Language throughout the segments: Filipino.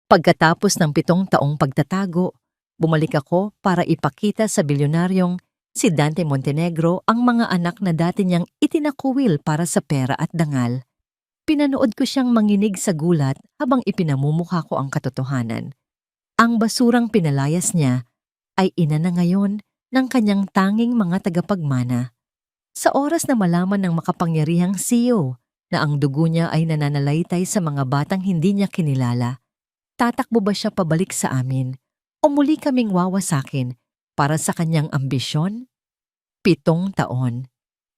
Pagkatapos ng 7 taong pagtatago, bumalik ako para ipakita sa bilyonaryong si Dante Montenegro ang mga anak na dati niyang itinakuwil para sa pera at dangal. Pinanood ko siyang manginig sa gulat habang ipinamumukha ko ang katotohanan. Ang basurang pinalayas niya ay ina na ngayon ng kanyang tanging mga tagapagmana. Sa oras na malaman ng makapangyarihang CEO na ang dugo niya ay nananalaytay sa mga batang hindi niya kinilala, tatakbo ba siya pabalik sa amin o muli kaming wawasakin para sa kanyang ambisyon? 7 taon.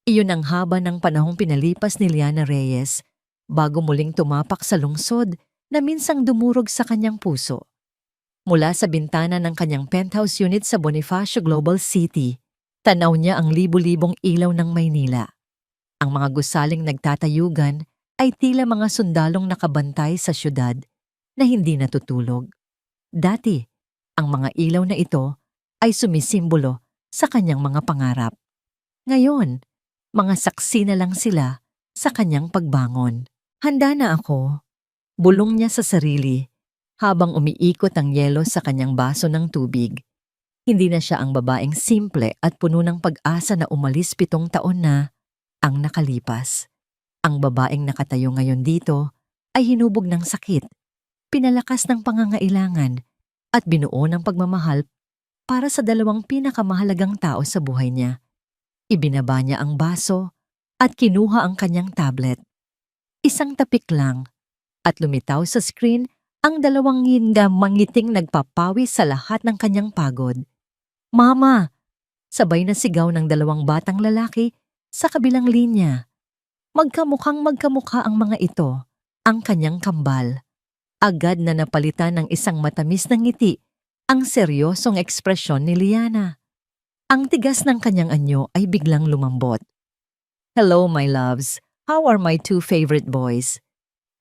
Iyon ang haba ng panahong pinalipas ni Liana Reyes bago muling tumapak sa lungsod na minsang dumurog sa kanyang puso. Mula sa bintana ng kanyang penthouse unit sa Bonifacio Global City, tanaw niya ang libu-libong ilaw ng Maynila. Ang mga gusaling nagtatayugan ay tila mga sundalong nakabantay sa syudad na hindi natutulog. Dati, ang mga ilaw na ito ay sumisimbolo sa kanyang mga pangarap. Ngayon, mga saksi na lang sila sa kanyang pagbangon. Handa na ako, bulong niya sa sarili habang umiikot ang yelo sa kanyang baso ng tubig. Hindi na siya ang babaeng simple at puno ng pag-asa na umalis 7 taon na ang nakalipas. Ang babaeng nakatayo ngayon dito ay hinubog ng sakit, pinalakas ng pangangailangan at binuo ng pagmamahal para sa 2 pinakamahalagang tao sa buhay niya. Ibinaba niya ang baso at kinuha ang kanyang tablet. Isang tapik lang at lumitaw sa screen ang 2 mangiting nagpapawi sa lahat ng kanyang pagod. "Mama!" Sabay na sigaw ng 2 batang lalaki sa kabilang linya. Magkamukhang magkamukha ang mga ito, ang kanyang kambal. Agad na napalitan ng isang matamis na ngiti ang seryosong ekspresyon ni Liana. Ang tigas ng kanyang anyo ay biglang lumambot. "Hello, my loves. How are my 2 favorite boys?"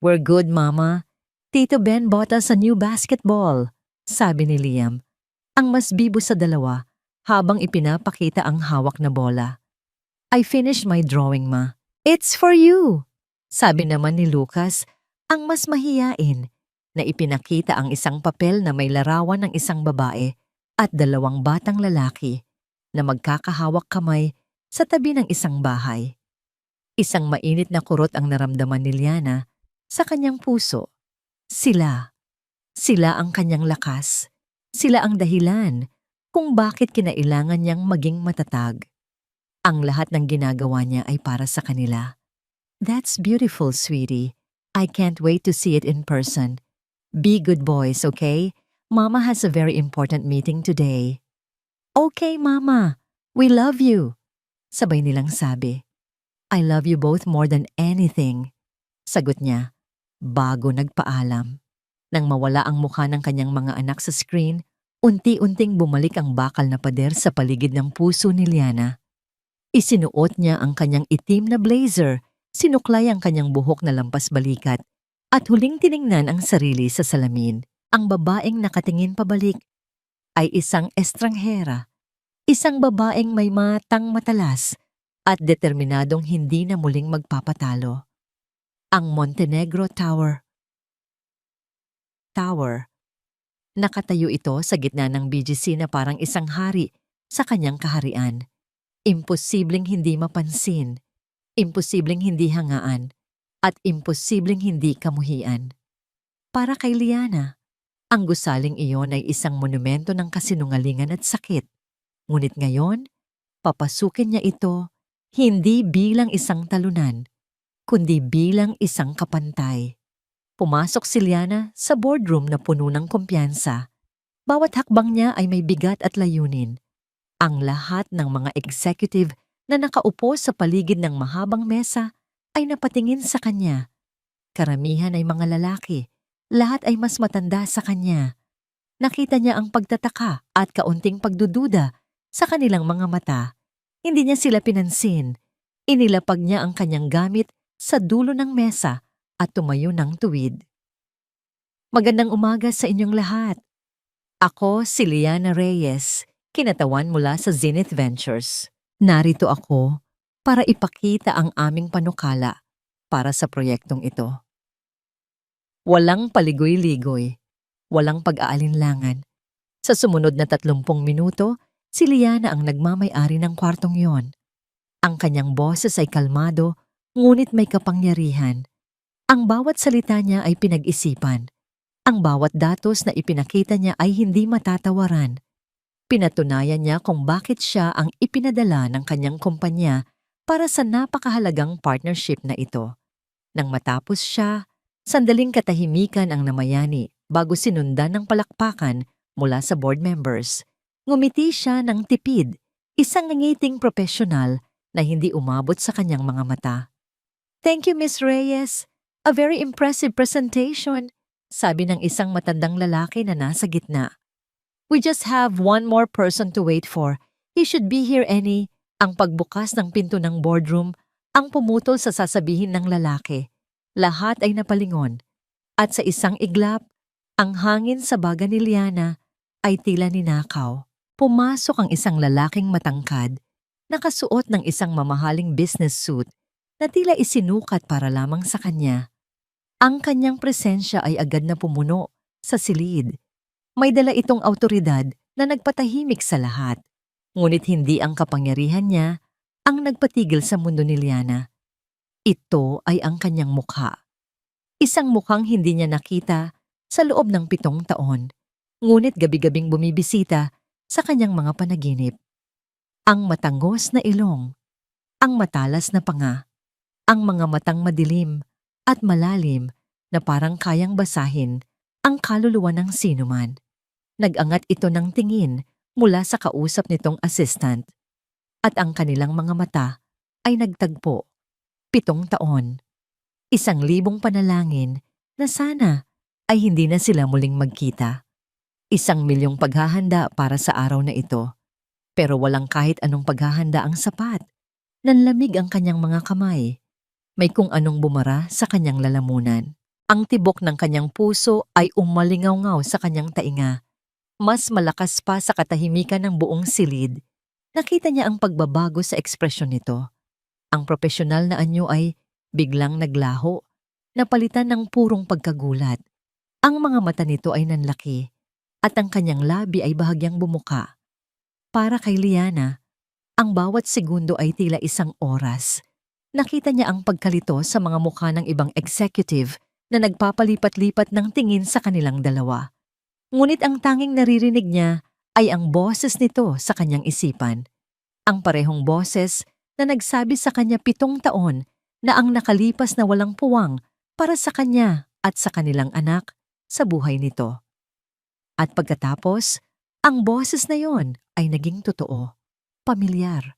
"We're good, Mama. Tito Ben bought us a new basketball," sabi ni Liam, ang mas bibo sa 2 habang ipinapakita ang hawak na bola. "I finished my drawing, Ma. It's for you," sabi naman ni Lucas, ang mas mahiyain, na ipinakita ang isang papel na may larawan ng isang babae at 2 batang lalaki na magkakahawak kamay sa tabi ng isang bahay. Isang mainit na kurot ang naramdaman ni Liana sa kanyang puso. Sila ang kanyang lakas. Sila ang dahilan kung bakit kinailangan niyang maging matatag. Ang lahat ng ginagawa niya ay para sa kanila. "That's beautiful, sweetie. I can't wait to see it in person. Be good boys, okay? Mama has a very important meeting today." "Okay, Mama. We love you," sabay nilang sabi. "I love you both more than anything," sagot niya, bago nagpaalam. Nang mawala ang mukha ng kanyang mga anak sa screen, unti-unting bumalik ang bakal na pader sa paligid ng puso ni Liana. Isinuot niya ang kanyang itim na blazer, sinuklay ang kanyang buhok na lampas balikat, at huling tiningnan ang sarili sa salamin. Ang babaeng nakatingin pabalik ay isang estranghera, isang babaeng may matang matalas at determinadong hindi na muling magpapatalo. Ang Montenegro Tower. Nakatayo ito sa gitna ng BGC na parang isang hari sa kanyang kaharian. Imposibleng hindi mapansin, imposibleng hindi hangaan, at imposibleng hindi kamuhian. Para kay Liana, ang gusaling iyon ay isang monumento ng kasinungalingan at sakit. Ngunit ngayon, papasukin niya ito hindi bilang isang talunan, kundi bilang isang kapantay. Pumasok si Liana sa boardroom na puno ng kumpiyansa. Bawat hakbang niya ay may bigat at layunin. Ang lahat ng mga executive na nakaupo sa paligid ng mahabang mesa ay napatingin sa kanya. Karamihan ay mga lalaki. Lahat ay mas matanda sa kanya. Nakita niya ang pagtataka at kaunting pagdududa sa kanilang mga mata. Hindi niya sila pinansin. Inilapag niya ang kanyang gamit sa dulo ng mesa at tumayo ng tuwid. "Magandang umaga sa inyong lahat. Ako si Liana Reyes, kinatawan mula sa Zenith Ventures. Narito ako para ipakita ang aming panukala para sa proyektong ito." Walang paligoy-ligoy. Walang pag-aalinlangan. Sa sumunod na 30 minuto, si Liana ang nagmamay-ari ng kwartong yon. Ang kanyang boses ay kalmado, ngunit may kapangyarihan. Ang bawat salita niya ay pinag-isipan. Ang bawat datos na ipinakita niya ay hindi matatawaran. Pinatunayan niya kung bakit siya ang ipinadala ng kanyang kumpanya para sa napakahalagang partnership na ito. Nang matapos siya, sandaling katahimikan ang namayani bago sinundan ng palakpakan mula sa board members. Ngumiti siya ng tipid, isang ngiting profesional na hindi umabot sa kanyang mga mata. "Thank you, Miss Reyes. A very impressive presentation," sabi ng isang matandang lalaki na nasa gitna. "We just have one more person to wait for. He should be here any." Ang pagbukas ng pinto ng boardroom ang pumutol sa sasabihin ng lalaki. Lahat ay napalingon. At sa isang iglap, ang hangin sa baga ni Liana ay tila ninakaw. Pumasok ang isang lalaking matangkad, nakasuot ng isang mamahaling business suit na tila isinukat para lamang sa kanya. Ang kanyang presensya ay agad na pumuno sa silid. May dala itong awtoridad na nagpatahimik sa lahat. Ngunit hindi ang kapangyarihan niya ang nagpatigil sa mundo ni Liana. Ito ay ang kanyang mukha. Isang mukhang hindi niya nakita sa loob ng 7 taon, ngunit gabi-gabing bumibisita sa kanyang mga panaginip. Ang matangos na ilong, ang matalas na panga, ang mga matang madilim at malalim na parang kayang basahin ang kaluluwa ng sinuman. Nag-angat ito ng tingin mula sa kausap nitong assistant, at ang kanilang mga mata ay nagtagpo. 7 taon. 1,000 panalangin na sana ay hindi na sila muling magkita. 1,000,000 paghahanda para sa araw na ito. Pero walang kahit anong paghahanda ang sapat. Nanlamig ang kanyang mga kamay. May kung anong bumara sa kanyang lalamunan. Ang tibok ng kanyang puso ay umalingaw-ngaw sa kanyang tainga. Mas malakas pa sa katahimikan ng buong silid. Nakita niya ang pagbabago sa ekspresyon nito. Ang profesional na anyo ay biglang naglaho, napalitan ng purong pagkagulat. Ang mga mata nito ay nanlaki, at ang kanyang labi ay bahagyang bumuka. Para kay Liana, ang bawat segundo ay tila isang oras. Nakita niya ang pagkalito sa mga mukha ng ibang executive na nagpapalipat-lipat ng tingin sa kanilang dalawa. Ngunit ang tanging naririnig niya ay ang boses nito sa kanyang isipan. Ang parehong boses na nagsabi sa kanya 7 taon na ang nakalipas na walang puwang para sa kanya at sa kanilang anak sa buhay nito. At pagkatapos, ang boses na yon ay naging totoo, pamilyar,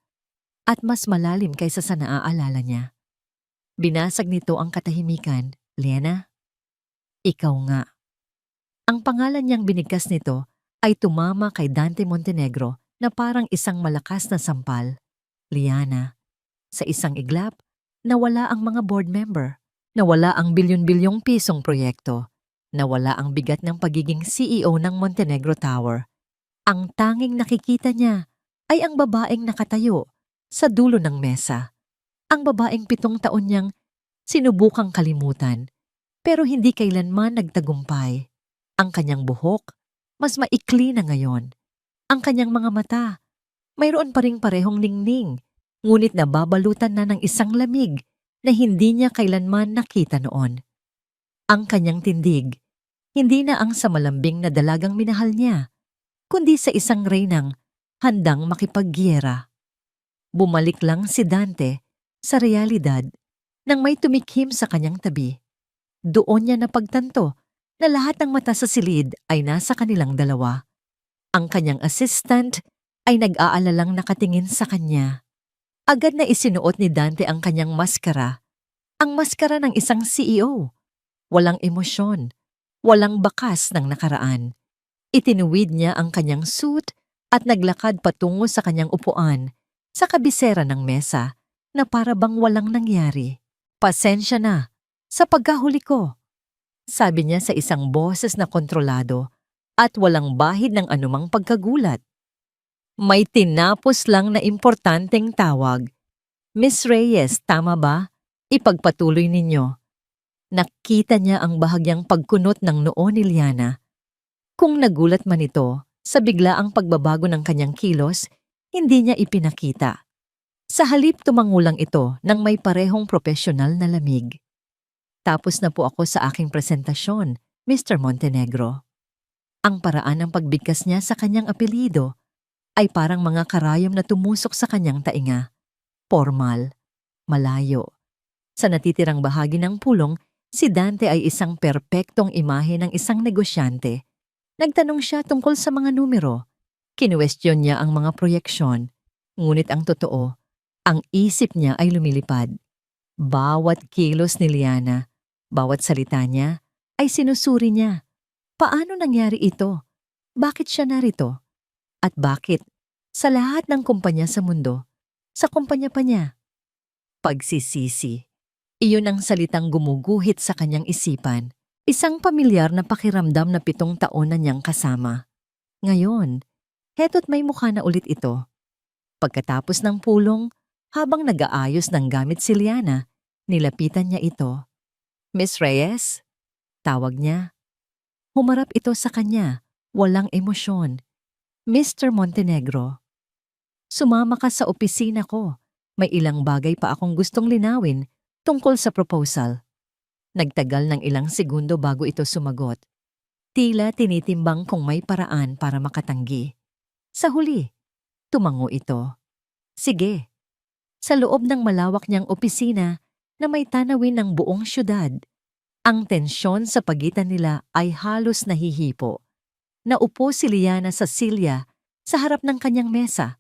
at mas malalim kaysa sa naaalala niya. Binasag nito ang katahimikan. "Liana, ikaw nga." Ang pangalan niyang binigkas nito ay tumama kay Dante Montenegro na parang isang malakas na sampal. Liana. Sa isang iglap, nawala ang mga board member, nawala ang bilyon-bilyong pisong proyekto, nawala ang bigat ng pagiging CEO ng Montenegro Tower. Ang tanging nakikita niya ay ang babaeng nakatayo sa dulo ng mesa. Ang babaeng 7 taon niyang sinubukang kalimutan, pero hindi kailanman nagtagumpay. Ang kanyang buhok, mas maikli na ngayon. Ang kanyang mga mata, mayroon pa ring parehong ningning, ngunit nababalutan na ng isang lamig na hindi niya kailanman nakita noon. Ang kanyang tindig, hindi na ang sa malambing na dalagang minahal niya, kundi sa isang reynang handang makipaggiyera. Bumalik lang si Dante sa realidad nang may tumikhim sa kanyang tabi. Doon niya napagtanto na lahat ng mata sa silid ay nasa kanilang dalawa. Ang kanyang assistant ay nag-aalalang nakatingin sa kanya. Agad na isinuot ni Dante ang kanyang maskara. Ang maskara ng isang CEO. Walang emosyon, walang bakas ng nakaraan. Itinuwid niya ang kanyang suit at naglakad patungo sa kanyang upuan sa kabisera ng mesa na para bang walang nangyari. "Pasensya na sa pagkahuli ko," sabi niya sa isang boses na kontrolado at walang bahid ng anumang pagkagulat. "May tinapos lang na importanteng tawag. Miss Reyes, tama ba? Ipagpatuloy ninyo." Nakita niya ang bahagyang pagkunot ng noo ni Liana. Kung nagulat man ito sa biglaang pagbabago ng kanyang kilos, hindi niya ipinakita. Sa halip tumangulang ito ng may parehong profesional na lamig. Tapos na po ako sa aking presentasyon, Mr. Montenegro. Ang paraan ng pagbigkas niya sa kanyang apelyido ay parang mga karayom na tumusok sa kanyang tainga. Formal, malayo. Sa natitirang bahagi ng pulong, si Dante ay isang perpektong imahe ng isang negosyante. Nagtanong siya tungkol sa mga numero. Kinuwestiyon niya ang mga proyeksyon. Ngunit ang totoo, ang isip niya ay lumilipad. Bawat kilos ni Liana, bawat salita niya, ay sinusuri niya. Paano nangyari ito? Bakit siya narito? At bakit? Sa lahat ng kumpanya sa mundo, sa kumpanya pa niya. Pagsisisi. Iyon ang salitang gumuguhit sa kanyang isipan. Isang pamilyar na pakiramdam na 7 taon na niyang kasama. Ngayon, heto't may mukha na ulit ito. Pagkatapos ng pulong, habang nag-aayos ng gamit si Liana, nilapitan niya ito. Miss Reyes? Tawag niya. Humarap ito sa kanya, walang emosyon. Mr. Montenegro, sumama ka sa opisina ko. May ilang bagay pa akong gustong linawin tungkol sa proposal. Nagtagal ng ilang segundo bago ito sumagot. Tila tinitimbang kung may paraan para makatanggi. Sa huli, tumango ito. Sige. Sa loob ng malawak niyang opisina na may tanawin ng buong syudad, ang tensyon sa pagitan nila ay halos nahihipo. Naupo si Liana sa silya sa harap ng kanyang mesa.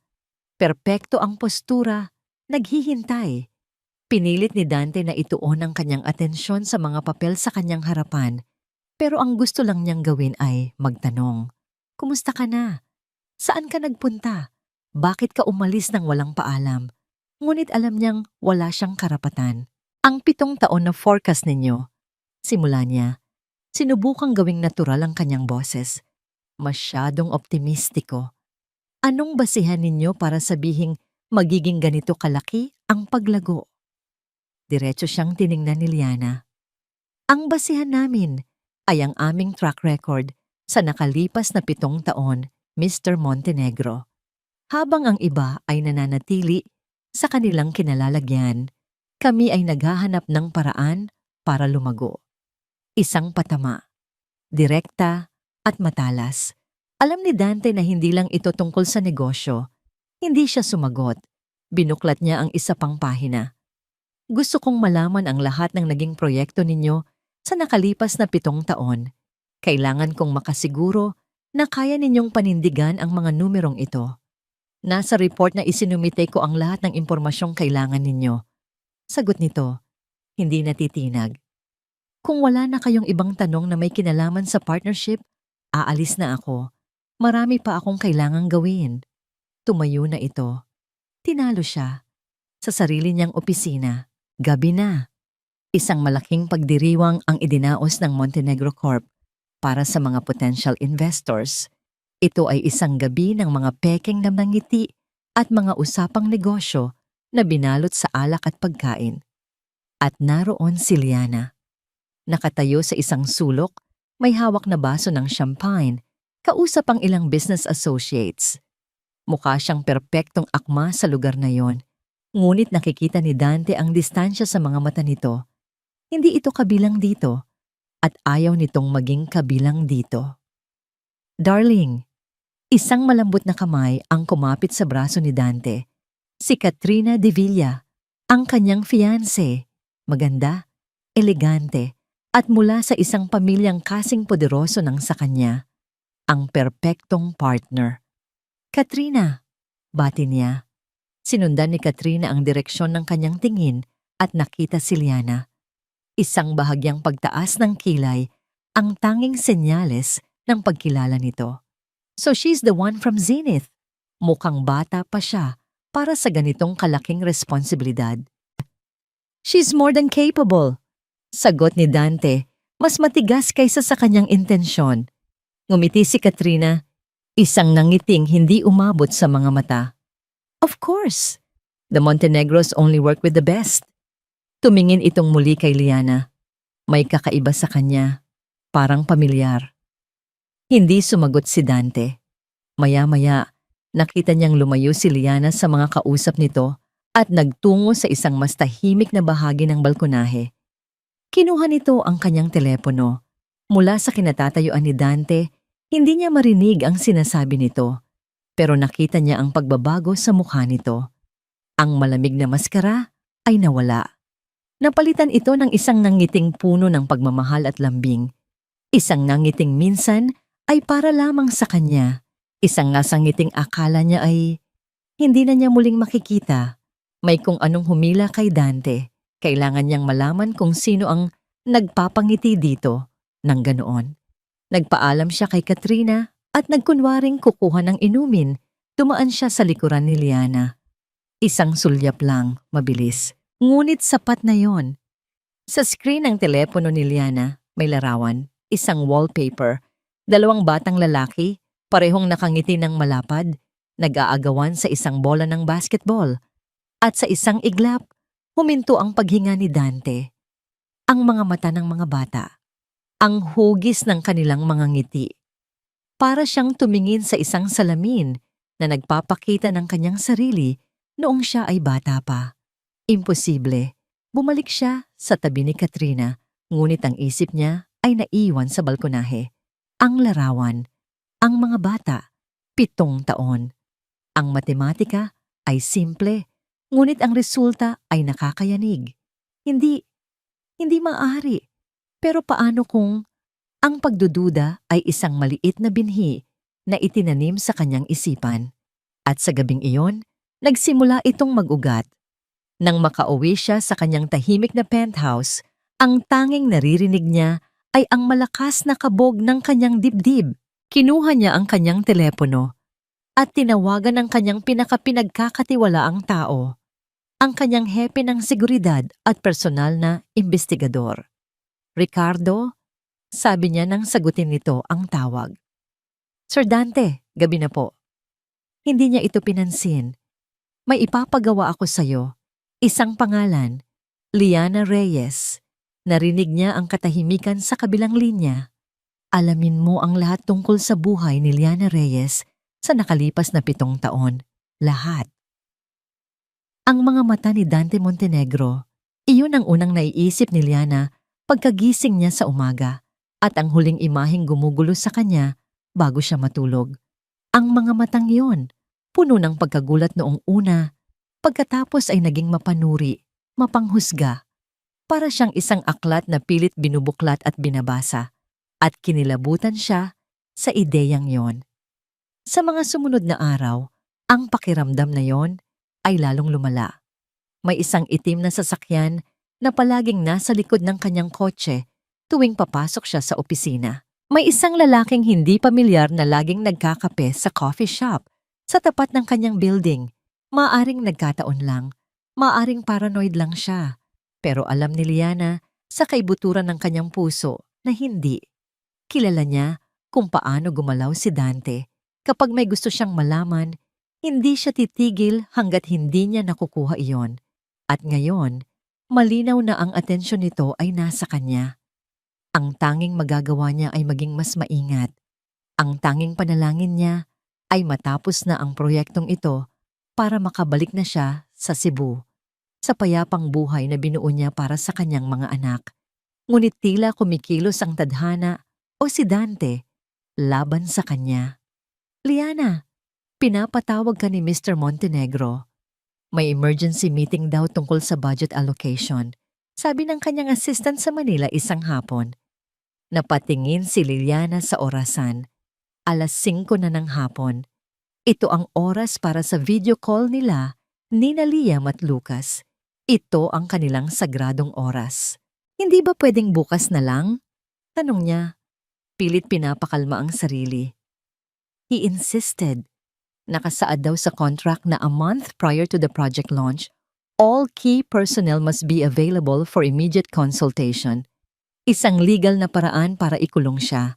Perpekto ang postura, naghihintay. Pinilit ni Dante na ituon ang kanyang atensyon sa mga papel sa kanyang harapan, pero ang gusto lang niyang gawin ay magtanong. Kumusta ka na? Saan ka nagpunta? Bakit ka umalis nang walang paalam? Ngunit alam niyang wala siyang karapatan. Ang 7 taon na forecast ninyo, simula niya, sinubukang gawing natural ang kanyang boses. Masyadong optimistiko. Anong basihan ninyo para sabihing magiging ganito kalaki ang paglago? Diretso siyang tiningnan ni Liana. Ang basihan namin ay ang aming track record sa nakalipas na 7 taon, Mr. Montenegro. Habang ang iba ay nananatili sa kanilang kinalalagyan, kami ay naghahanap ng paraan para lumago. Isang patama, direkta at matalas. Alam ni Dante na hindi lang ito tungkol sa negosyo. Hindi siya sumagot. Binuklat niya ang isa pang pahina. Gusto kong malaman ang lahat ng naging proyekto ninyo sa nakalipas na 7 taon. Kailangan kong makasiguro na kaya ninyong panindigan ang mga numerong ito. Nasa report na isinumite ko ang lahat ng impormasyong kailangan ninyo. Sagot nito, hindi natitinag. Kung wala na kayong ibang tanong na may kinalaman sa partnership, aalis na ako. Marami pa akong kailangang gawin. Tumayo na ito. Tinalo siya. Sa sarili niyang opisina, gabi na. Isang malaking pagdiriwang ang idinaos ng Montenegro Corp para sa mga potential investors. Ito ay isang gabi ng mga pekeng na nangiti at mga usapang negosyo na binalot sa alak at pagkain. At naroon si Liana. Nakatayo sa isang sulok, may hawak na baso ng champagne, kausap ang ilang business associates. Mukha siyang perpektong akma sa lugar na yon. Ngunit nakikita ni Dante ang distansya sa mga mata nito. Hindi ito kabilang dito, at ayaw nitong maging kabilang dito. Darling, isang malambot na kamay ang kumapit sa braso ni Dante. Si Katrina De Villa, ang kanyang fiancé. Maganda, elegante, at mula sa isang pamilyang kasing poderoso ng sa kanya. Ang perpektong partner. Katrina, bati niya. Sinundan ni Katrina ang direksyon ng kanyang tingin at nakita si Liana. Isang bahagyang pagtaas ng kilay, ang tanging senyales ng pagkilala nito. So she's the one from Zenith. Mukhang bata pa siya para sa ganitong kalaking responsibilidad. She's more than capable. Sagot ni Dante, mas matigas kaysa sa kanyang intensyon. Ngumiti si Katrina, isang nangiting hindi umabot sa mga mata. Of course, the Montenegros only work with the best. Tumingin itong muli kay Liana. May kakaiba sa kanya, parang pamilyar. Hindi sumagot si Dante. Maya-maya, nakita niyang lumayo si Liana sa mga kausap nito at nagtungo sa isang mas tahimik na bahagi ng balkonahe. Kinuha nito ang kanyang telepono. Mula sa kinatatayuan ni Dante, hindi niya marinig ang sinasabi nito, pero nakita niya ang pagbabago sa mukha nito. Ang malamig na maskara ay nawala. Napalitan ito ng isang nangiting puno ng pagmamahal at lambing. Isang nangiting minsan ay para lamang sa kanya. Isang nasangiting akala niya ay hindi na niya muling makikita. May kung anong humila kay Dante. Kailangan niyang malaman kung sino ang nagpapangiti dito. Nang ganoon, nagpaalam siya kay Katrina at nagkunwaring kukuha ng inumin. Dumaan siya sa likuran ni Liana. Isang sulyap lang, mabilis. Ngunit sapat na yon. Sa screen ng telepono ni Liana, may larawan, isang wallpaper, dalawang batang lalaki, parehong nakangiti ng malapad, nag-aagawan sa isang bola ng basketball. At sa isang iglap, huminto ang paghinga ni Dante. Ang mga mata ng mga bata, ang hugis ng kanilang mga ngiti. Para siyang tumingin sa isang salamin na nagpapakita ng kanyang sarili noong siya ay bata pa. Imposible. Bumalik siya sa tabi ni Katrina, ngunit ang isip niya ay naiwan sa balkonahe. Ang larawan, ang mga bata, 7 taon. Ang matematika ay simple, ngunit ang resulta ay nakakayanig. Hindi maaari. Pero paano kung ang pagdududa ay isang maliit na binhi na itinanim sa kanyang isipan? At sa gabing iyon, nagsimula itong mag-ugat. Nang makauwi siya sa kanyang tahimik na penthouse, ang tanging naririnig niya ay ang malakas na kabog ng kanyang dibdib. Kinuha niya ang kanyang telepono at tinawagan ang kanyang pinagkakatiwalaang tao, ang kanyang hepe ng seguridad at personal na investigador. Ricardo, sabi niya nang sagutin nito ang tawag. Sir Dante, gabi na po. Hindi niya ito pinansin. May ipapagawa ako sa'yo. Isang pangalan, Liana Reyes. Narinig niya ang katahimikan sa kabilang linya. Alamin mo ang lahat tungkol sa buhay ni Liana Reyes sa nakalipas na 7 taon. Lahat. Ang mga mata ni Dante Montenegro, iyon ang unang naiisip ni Liana pagkagising niya sa umaga at ang huling imaheng gumugulo sa kanya bago siya matulog. Ang mga matang iyon, puno ng pagkagulat noong una, pagkatapos ay naging mapanuri, mapanghusga. Para siyang isang aklat na pilit binubuklat at binabasa, at kinilabutan siya sa ideyang yon. Sa mga sumunod na araw, ang pakiramdam na yon ay lalong lumala. May isang itim na sasakyan na palaging nasa likod ng kanyang kotse tuwing papasok siya sa opisina. May isang lalaking hindi pamilyar na laging nagkakape sa coffee shop sa tapat ng kanyang building. Maaring nagkataon lang, maaring paranoid lang siya. Pero alam ni Liana sa kaibuturan ng kanyang puso na hindi. Kilala niya kung paano gumalaw si Dante. Kapag may gusto siyang malaman, hindi siya titigil hanggat hindi niya nakukuha iyon. At ngayon, malinaw na ang atensyon nito ay nasa kanya. Ang tanging magagawa niya ay maging mas maingat. Ang tanging panalangin niya ay matapos na ang proyektong ito para makabalik na siya sa Cebu, sa payapang buhay na binuo niya para sa kanyang mga anak. Ngunit tila kumikilos ang tadhana o si Dante laban sa kanya. Liana, pinapatawag ka ni Mr. Montenegro. May emergency meeting daw tungkol sa budget allocation, sabi ng kanyang assistant sa Manila isang hapon. Napatingin si Liliana sa orasan. 5:00 na ng hapon. Ito ang oras para sa video call nila ni Liam at Lucas. Ito ang kanilang sagradong oras. Hindi ba pwedeng bukas na lang? Tanong niya. Pilit pinapakalma ang sarili. He insisted. Nakasaad daw sa contract na a month prior to the project launch, all key personnel must be available for immediate consultation. Isang legal na paraan para ikulong siya.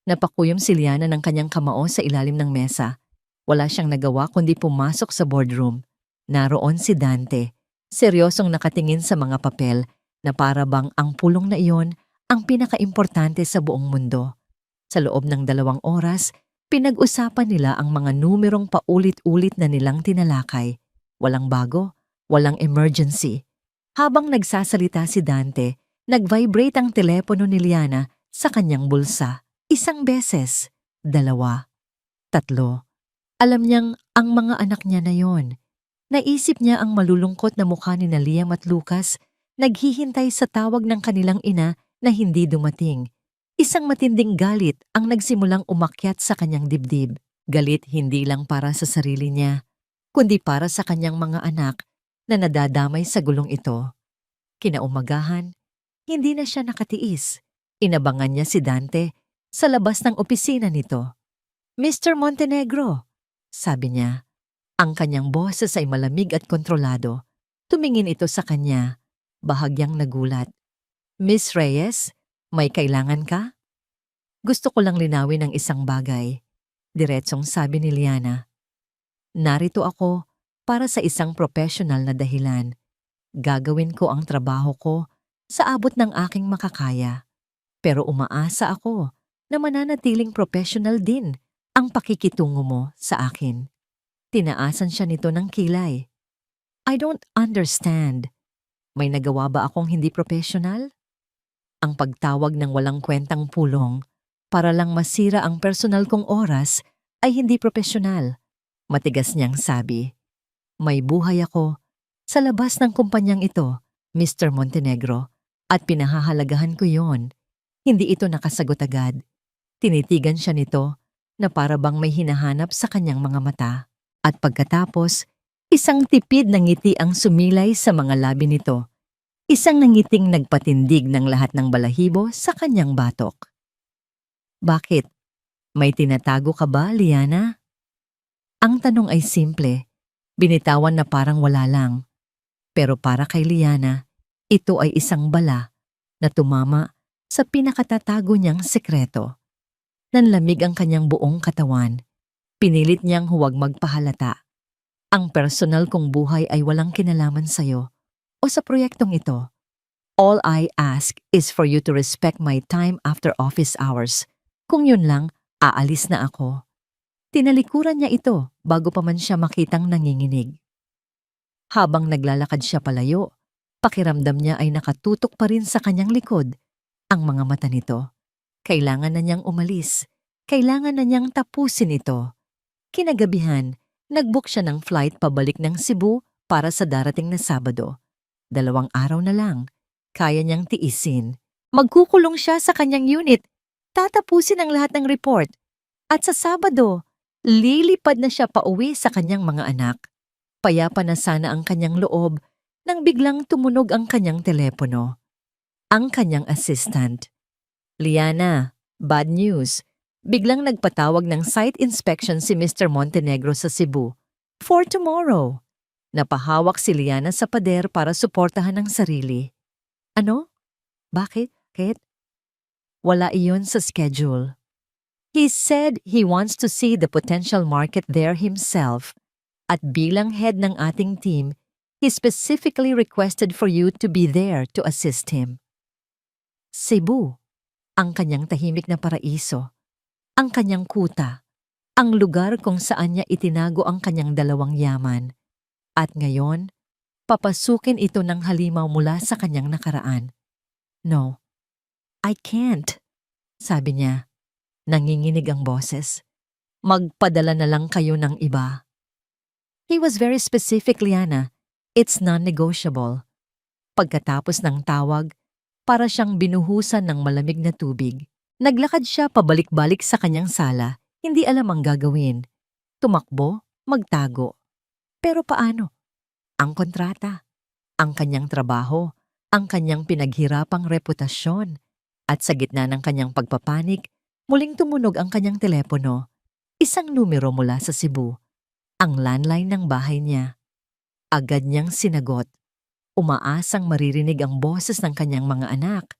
Napakuyom si Liana ng kanyang kamao sa ilalim ng mesa. Wala siyang nagawa kundi pumasok sa boardroom. Naroon si Dante, seryosong nakatingin sa mga papel na para bang ang pulong na iyon ang pinakaimportante sa buong mundo. Sa loob ng 2 oras, pinag-usapan nila ang mga numerong paulit-ulit na nilang tinalakay. Walang bago, walang emergency. Habang nagsasalita si Dante, nag-vibrate ang telepono ni Liana sa kanyang bulsa. 1 beses, 2, 3. Alam niyang ang mga anak niya na yon. Naisip niya ang malulungkot na mukha ni Liam at Lucas, naghihintay sa tawag ng kanilang ina na hindi dumating. Isang matinding galit ang nagsimulang umakyat sa kanyang dibdib. Galit hindi lang para sa sarili niya, kundi para sa kanyang mga anak na nadadamay sa gulong ito. Kinaumagahan, hindi na siya nakatiis. Inabangan niya si Dante sa labas ng opisina nito. "Mr. Montenegro," sabi niya. Ang kanyang boses ay malamig at kontrolado. Tumingin ito sa kanya, bahagyang nagulat. "Miss Reyes, may kailangan ka?" "Gusto ko lang linawin ang isang bagay," diretsong sabi ni Liana. "Narito ako para sa isang professional na dahilan. Gagawin ko ang trabaho ko sa abot ng aking makakaya. Pero umaasa ako na mananatiling professional din ang pakikitungo mo sa akin." Tinaasan siya nito ng kilay. "I don't understand. May nagawa ba akong hindi professional?" Ang pagtawag ng walang kwentang pulong para lang masira ang personal kong oras ay hindi profesional. Matigas niyang sabi. "May buhay ako sa labas ng kumpanyang ito, Mr. Montenegro, at pinahahalagahan ko yon." Hindi ito nakasagot agad. Tinitigan siya nito na para bang may hinahanap sa kanyang mga mata. At pagkatapos, isang tipid na ngiti ang sumilay sa mga labi nito. Isang nangiting nagpatindig ng lahat ng balahibo sa kanyang batok. "Bakit? May tinatago ka ba, Liana?" Ang tanong ay simple, binitawan na parang wala lang. Pero para kay Liana, ito ay isang bala na tumama sa pinakatatago niyang sekreto. Nanlamig ang kanyang buong katawan. Pinilit niyang huwag magpahalata. "Ang personal kong buhay ay walang kinalaman sa'yo o sa proyektong ito. All I ask is for you to respect my time after office hours. Kung yun lang, aalis na ako." Tinalikuran niya ito bago pa man siya makitang nanginginig. Habang naglalakad siya palayo, pakiramdam niya ay nakatutok pa rin sa kanyang likod ang mga mata nito. Kailangan na niyang umalis. Kailangan na niyang tapusin ito. Kinagabihan, nag-book siya ng flight pabalik ng Cebu para sa darating na Sabado. 2 araw na lang. Kaya niyang tiisin. Magkukulong siya sa kanyang unit. Tatapusin ang lahat ng report. At sa Sabado, lilipad na siya pauwi sa kanyang mga anak. Payapa na sana ang kanyang loob nang biglang tumunog ang kanyang telepono. Ang kanyang assistant. "Liana, bad news. Biglang nagpatawag ng site inspection si Mr. Montenegro sa Cebu. For tomorrow." Napahawak si Liana sa pader para suportahan ang sarili. "Ano? Bakit? Wala iyon sa schedule. He said he wants to see the potential market there himself. At bilang head ng ating team, he specifically requested for you to be there to assist him." Cebu, ang kanyang tahimik na paraiso. Ang kanyang kuta, ang lugar kung saan niya itinago ang kanyang 2 yaman. At ngayon, papasukin ito ng halimaw mula sa kanyang nakaraan. "No, I can't," sabi niya. Nanginginig ang boses. "Magpadala na lang kayo ng iba." He was very specific, Liana. It's non-negotiable. Pagkatapos ng tawag, para siyang binuhusan ng malamig na tubig. Naglakad siya pabalik-balik sa kanyang sala, hindi alam ang gagawin. Tumakbo, magtago. Pero paano? Ang kontrata, ang kanyang trabaho, ang kanyang pinaghirapang reputasyon. At sa gitna ng kanyang pagpapanik, muling tumunog ang kanyang telepono. Isang numero mula sa Cebu. Ang landline ng bahay niya. Agad niyang sinagot. Umaasang maririnig ang boses ng kanyang mga anak.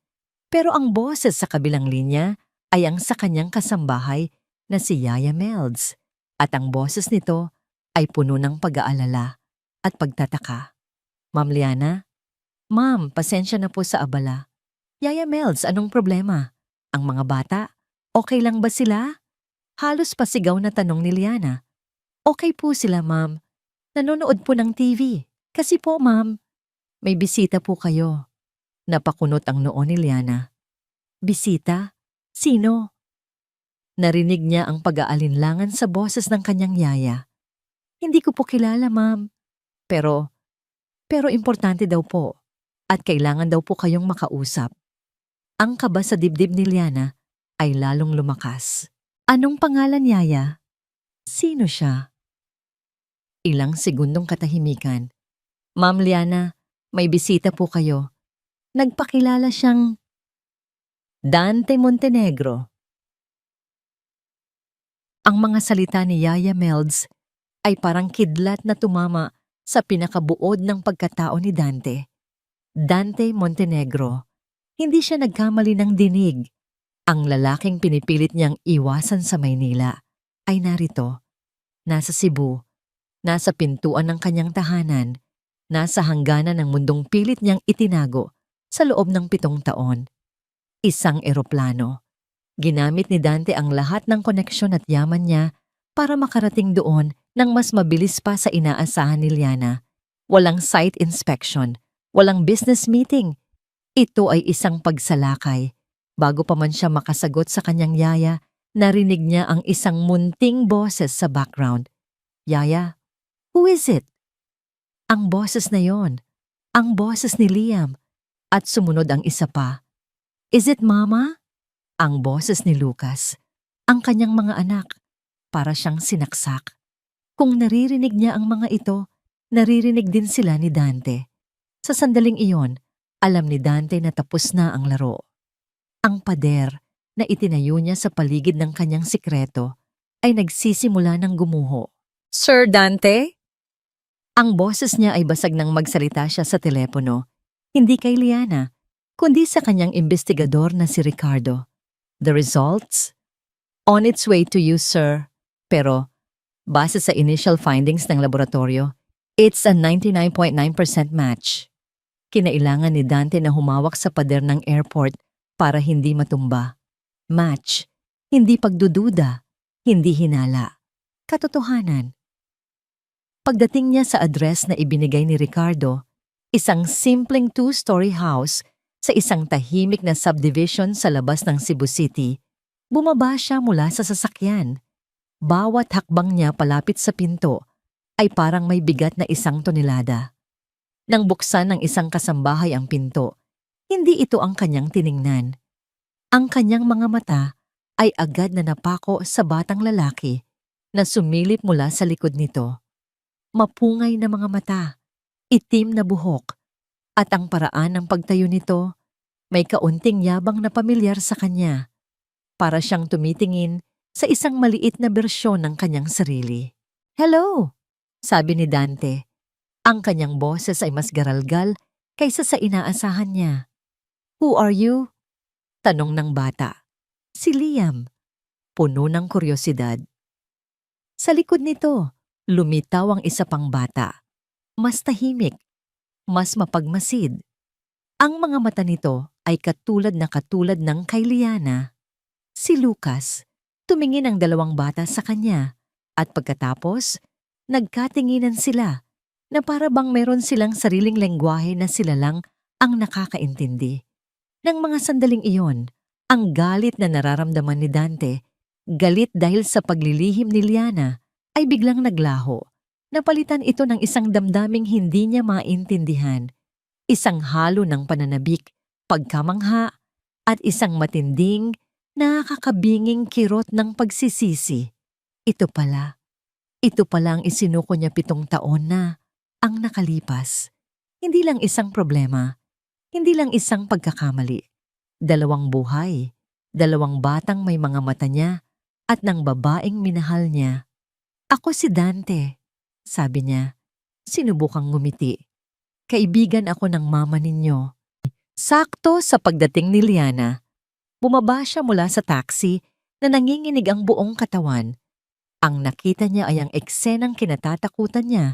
Pero ang boses sa kabilang linya ay ang sa kanyang kasambahay na si Yaya Melds. At ang boses nito ay puno ng pag-aalala at pagtataka. "Ma'am Liana?" "Ma'am, pasensya na po sa abala." "Yaya Melds, anong problema? Ang mga bata? Okay lang ba sila? Halos pasigaw na tanong ni Liana. Okay po sila, ma'am. Nanonood po ng TV. Kasi po, ma'am, may bisita po kayo. Napakunot ang noo ni Liana. Bisita? Sino? Narinig niya ang pag-aalinlangan sa boses ng kanyang yaya. Hindi ko po kilala, ma'am. Pero importante daw po. At kailangan daw po kayong makausap. Ang kaba sa dibdib ni Liana ay lalong lumakas. Anong pangalan, yaya? Sino siya? Ilang segundong katahimikan. Ma'am Liana, may bisita po kayo. Nagpakilala siyang Dante Montenegro. Ang mga salita ni Yaya Melds ay parang kidlat na tumama sa pinakabuod ng pagkatao ni Dante. Dante Montenegro. Hindi siya nagkamali ng dinig. Ang lalaking pinipilit niyang iwasan sa Maynila ay narito, nasa Cebu, nasa pintuan ng kanyang tahanan, nasa hangganan ng mundong pilit niyang itinago sa loob ng 7 taon. Isang eroplano. Ginamit ni Dante ang lahat ng koneksyon at yaman niya para makarating doon nang mas mabilis pa sa inaasahan ni Liana. Walang site inspection, walang business meeting. Ito ay isang pagsalakay. Bago pa man siya makasagot sa kanyang yaya, narinig niya ang isang munting boses sa background. Yaya, who is it? Ang boses na yon. Ang boses ni Liam. At sumunod ang isa pa. Is it Mama? Ang boses ni Lucas, ang kanyang mga anak, para siyang sinaksak. Kung naririnig niya ang mga ito, naririnig din sila ni Dante. Sa sandaling iyon, alam ni Dante na tapos na ang laro. Ang pader na itinayo niya sa paligid ng kanyang sikreto ay nagsisimula ng gumuho. Sir Dante? Ang boses niya ay basag nang magsalita siya sa telepono, hindi kay Liana, kundi sa kanyang investigador na si Ricardo. The results? On its way to you, sir. Pero, base sa initial findings ng laboratorio, it's a 99.9% match. Kinailangan ni Dante na humawak sa pader ng airport para hindi matumba. Match. Hindi pagdududa. Hindi hinala. Katotohanan. Pagdating niya sa address na ibinigay ni Ricardo, isang simpleng 2-story house sa isang tahimik na subdivision sa labas ng Cebu City, bumaba siya mula sa sasakyan. Bawat hakbang niya palapit sa pinto ay parang may bigat na 1 tonelada. Nang buksan ng isang kasambahay ang pinto, hindi ito ang kanyang tiningnan. Ang kanyang mga mata ay agad na napako sa batang lalaki na sumilip mula sa likod nito. Mapungay na mga mata, itim na buhok, at ang paraan ng pagtayo nito, may kaunting yabang na pamilyar sa kanya. Para siyang tumitingin sa isang maliit na bersyon ng kanyang sarili. Hello, sabi ni Dante. Ang kanyang boses ay mas garalgal kaysa sa inaasahan niya. Who are you? Tanong ng bata. Si Liam. Puno ng kuryosidad. Sa likod nito, lumitaw ang isa pang bata. Mas tahimik, mas mapagmasid. Ang mga mata nito ay katulad ng kay Liana. Si Lucas, tumingin ang 2 bata sa kanya at pagkatapos, nagkatinginan sila na para bang meron silang sariling lengguwahe na sila lang ang nakakaintindi. Nang mga sandaling iyon, ang galit na nararamdaman ni Dante, galit dahil sa paglilihim ni Liana, ay biglang naglaho. Napalitan ito ng isang damdaming hindi niya maintindihan. Isang halo ng pananabik, pagkamangha, at isang matinding, nakakabinging kirot ng pagsisisi. Ito pala ang isinuko niya 7 taon na ang nakalipas. Hindi lang isang problema, hindi lang isang pagkakamali. 2 buhay, 2 batang may mga mata niya at ng babaeng minahal niya. Ako si Dante, sabi niya. Sinubukang ngumiti. Kaibigan ako ng mama ninyo. Sakto sa pagdating ni Liana, bumaba siya mula sa taxi na nanginginig ang buong katawan. Ang nakita niya ay ang eksenang kinatatakutan niya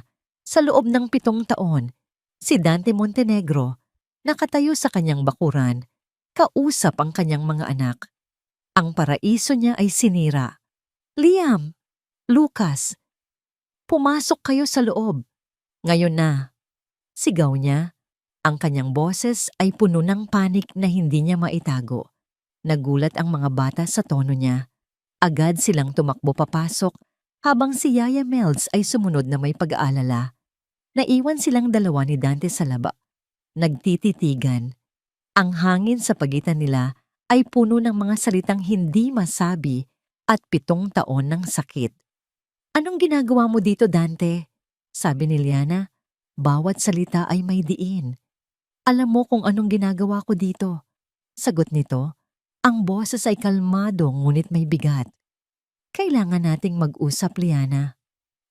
sa loob ng 7 taon. Si Dante Montenegro, nakatayo sa kanyang bakuran, kausap ang kanyang mga anak. Ang paraiso niya ay sinira. Liam, Lucas, pumasok kayo sa loob. Ngayon na. Sigaw niya. Ang kanyang boses ay puno ng panik na hindi niya maitago. Nagulat ang mga bata sa tono niya. Agad silang tumakbo papasok habang si Yaya Melds ay sumunod na may pag-aalala. Naiwan silang dalawa ni Dante sa laba. Nagtititigan. Ang hangin sa pagitan nila ay puno ng mga salitang hindi masabi at 7 taon ng sakit. Anong ginagawa mo dito, Dante? Sabi ni Liana. Bawat salita ay may diin. Alam mo kung anong ginagawa ko dito. Sagot nito. Ang boses ay kalmado ngunit may bigat. Kailangan nating mag-usap, Liana.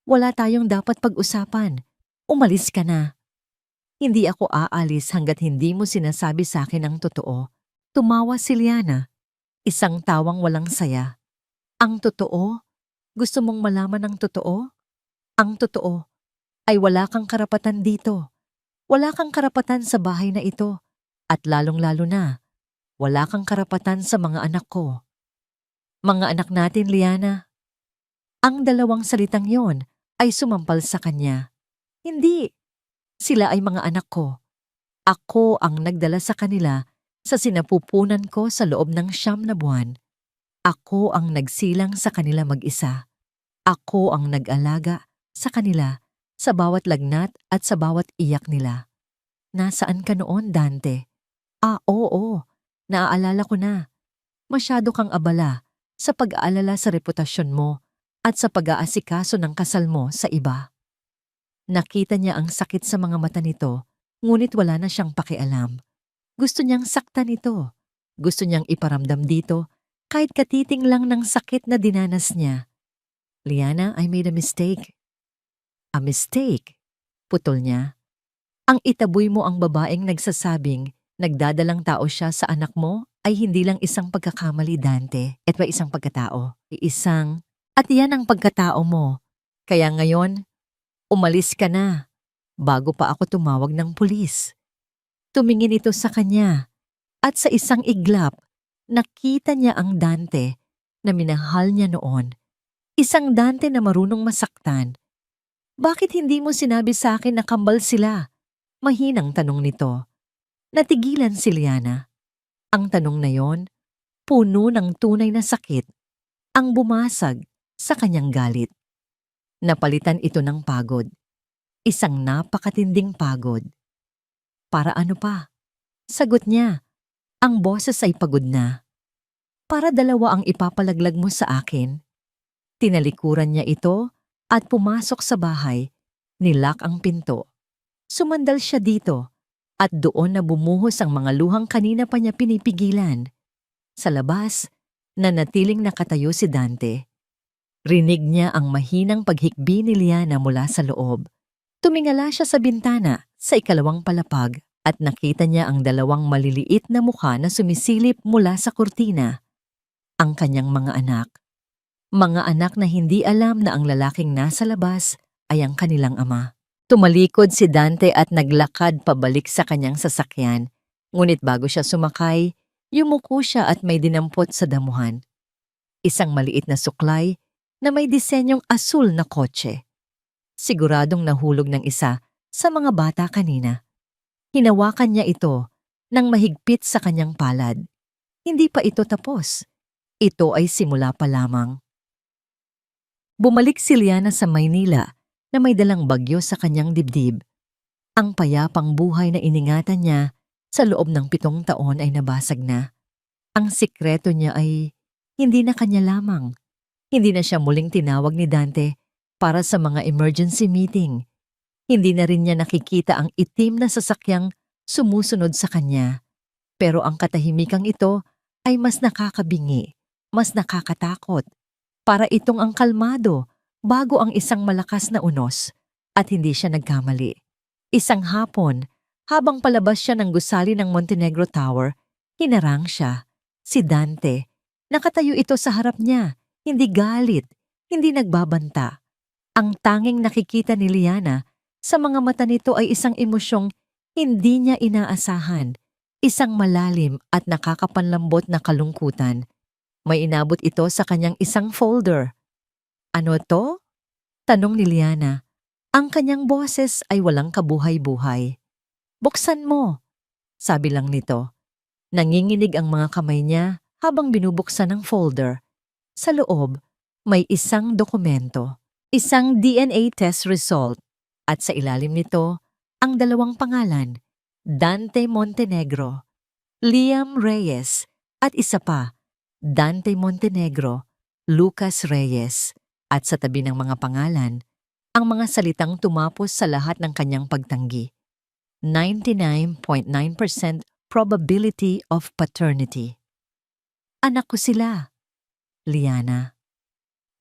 Wala tayong dapat pag-usapan. Umalis ka na. Hindi ako aalis hanggat hindi mo sinasabi sa akin ang totoo. Tumawa si Liana. Isang tawang walang saya. Ang totoo? Gusto mong malaman ang totoo? Ang totoo ay wala kang karapatan dito. Wala kang karapatan sa bahay na ito. At lalong-lalo na, wala kang karapatan sa mga anak ko. Mga anak natin, Liana. Ang dalawang salitang yon ay sumampal sa kanya. Hindi. Sila ay mga anak ko. Ako ang nagdala sa kanila sa sinapupunan ko sa loob ng 9 na buwan. Ako ang nagsilang sa kanila mag-isa. Ako ang nag-alaga sa kanila sa bawat lagnat at sa bawat iyak nila. Nasaan ka noon, Dante? Oo. Naaalala ko na. Masyado kang abala sa pag-aalala sa reputasyon mo at sa pag-aasikaso ng kasal mo sa iba. Nakita niya ang sakit sa mga mata nito, ngunit wala na siyang pakialam. Gusto niyang saktan ito. Gusto niyang iparamdam dito kahit katiting lang ng sakit na dinanas niya. Liana, I made a mistake. A mistake? Putol niya. Ang itaboy mo ang babaeng nagsasabing nagdadalang tao siya sa anak mo ay hindi lang isang pagkakamali, Dante. At ba isang pagkatao? At yan ang pagkatao mo. Kaya ngayon, umalis ka na. Bago pa ako tumawag ng pulis. Tumingin ito sa kanya. At sa isang iglap, nakita niya ang Dante na minahal niya noon. Isang Dante na marunong masaktan. Bakit hindi mo sinabi sa akin na kambal sila? Mahinang tanong nito. Natigilan si Liana. Ang tanong na yon, puno ng tunay na sakit, ang bumasag sa kanyang galit. Napalitan ito ng pagod. Isang napakatinding pagod. Para ano pa? Sagot niya. Ang boses ay pagod na. Para dalawa ang ipapalaglag mo sa akin. Tinalikuran niya ito at pumasok sa bahay. Nilak ang pinto. Sumandal siya dito at doon na bumuhos ang mga luhang kanina pa niya pinipigilan. Sa labas, nanatiling nakatayo si Dante. Rinig niya ang mahinang paghikbi ni Liana mula sa loob. Tumingala siya sa bintana sa ikalawang palapag at nakita niya ang dalawang maliliit na mukha na sumisilip mula sa kurtina. Ang kanyang mga anak. Mga anak na hindi alam na ang lalaking nasa labas ay ang kanilang ama. Tumalikod si Dante at naglakad pabalik sa kanyang sasakyan. Ngunit bago siya sumakay, yumuko siya at may dinampot sa damuhan. Isang maliit na suklay na may disenyong asul na kotse. Siguradong nahulog ng isa sa mga bata kanina. Hinawakan niya ito nang mahigpit sa kanyang palad. Hindi pa ito tapos. Ito ay simula pa lamang. Bumalik si Liana sa Maynila na may dalang bagyo sa kanyang dibdib. Ang payapang buhay na iningatan niya sa loob ng 7 taon ay nabasag na. Ang sikreto niya ay hindi na kanya lamang. Hindi na siya muling tinawag ni Dante para sa mga emergency meeting. Hindi na rin niya nakikita ang itim na sasakyang sumusunod sa kanya. Pero ang katahimikang ito ay mas nakakabingi, mas nakakatakot. Para itong ang kalmado bago ang isang malakas na unos at hindi siya nagkamali. Isang hapon, habang palabas siya ng gusali ng Montenegro Tower, hinarang siya. Si Dante. Nakatayo ito sa harap niya, hindi galit, hindi nagbabanta. Ang tanging nakikita ni Liana sa mga mata nito ay isang emosyong hindi niya inaasahan, isang malalim at nakakapanlambot na kalungkutan. May inabot ito sa kanyang isang folder. Ano to? Tanong ni Liana. Ang kanyang boses ay walang kabuhay-buhay. Buksan mo, sabi lang nito. Nanginginig ang mga kamay niya habang binubuksan ang folder. Sa loob, may isang dokumento, isang DNA test result, at sa ilalim nito, ang dalawang pangalan, Dante Montenegro, Liam Reyes, at isa pa, Dante Montenegro, Lucas Reyes, at sa tabi ng mga pangalan, ang mga salitang tumapos sa lahat ng kanyang pagtanggi. 99.9% probability of paternity. Anak ko sila, Liana.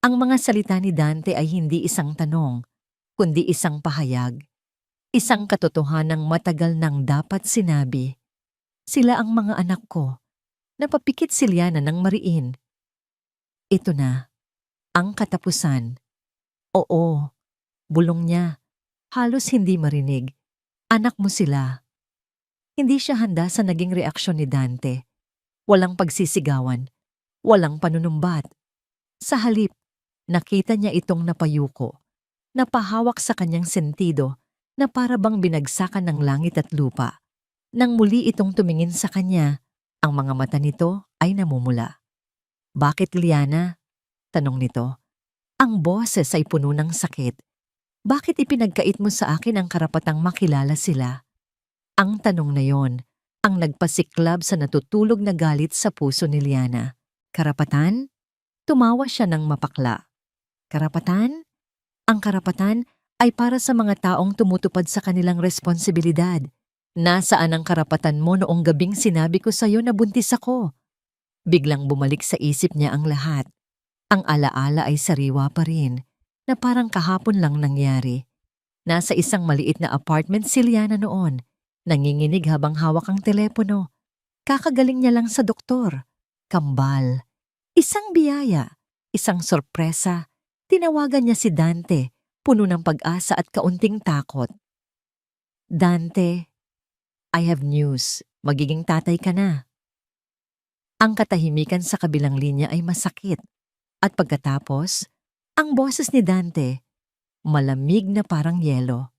Ang mga salita ni Dante ay hindi isang tanong, kundi isang pahayag. Isang katotohanang matagal nang dapat sinabi. Sila ang mga anak ko. Napapikit si Liana ng mariin. Ito na, ang katapusan. Oo, bulong niya. Halos hindi marinig. Anak mo sila. Hindi siya handa sa naging reaksyon ni Dante. Walang pagsisigawan. Walang panunumbat. Sa halip, nakita niya itong napayuko. Napahawak sa kanyang sentido na para bang binagsakan ng langit at lupa. Nang muli itong tumingin sa kanya, ang mga mata nito ay namumula. Bakit, Liana? Tanong nito. Ang boses ay puno ng sakit. Bakit ipinagkait mo sa akin ang karapatang makilala sila? Ang tanong na yon ang nagpasiklab sa natutulog na galit sa puso ni Liana. Karapatan? Tumawa siya ng mapakla. Karapatan? Ang karapatan ay para sa mga taong tumutupad sa kanilang responsibilidad. Nasaan ang karapatan mo noong gabing sinabi ko sa'yo na buntis ako? Biglang bumalik sa isip niya ang lahat. Ang alaala ay sariwa pa rin, na parang kahapon lang nangyari. Nasa isang maliit na apartment si Liana noon, nanginginig habang hawak ang telepono. Kakagaling niya lang sa doktor. Kambal. Isang biyaya, isang sorpresa. Tinawagan niya si Dante, puno ng pag-asa at kaunting takot. Dante, I have news. Magiging tatay ka na. Ang katahimikan sa kabilang linya ay masakit. At pagkatapos, ang boses ni Dante, malamig na parang yelo.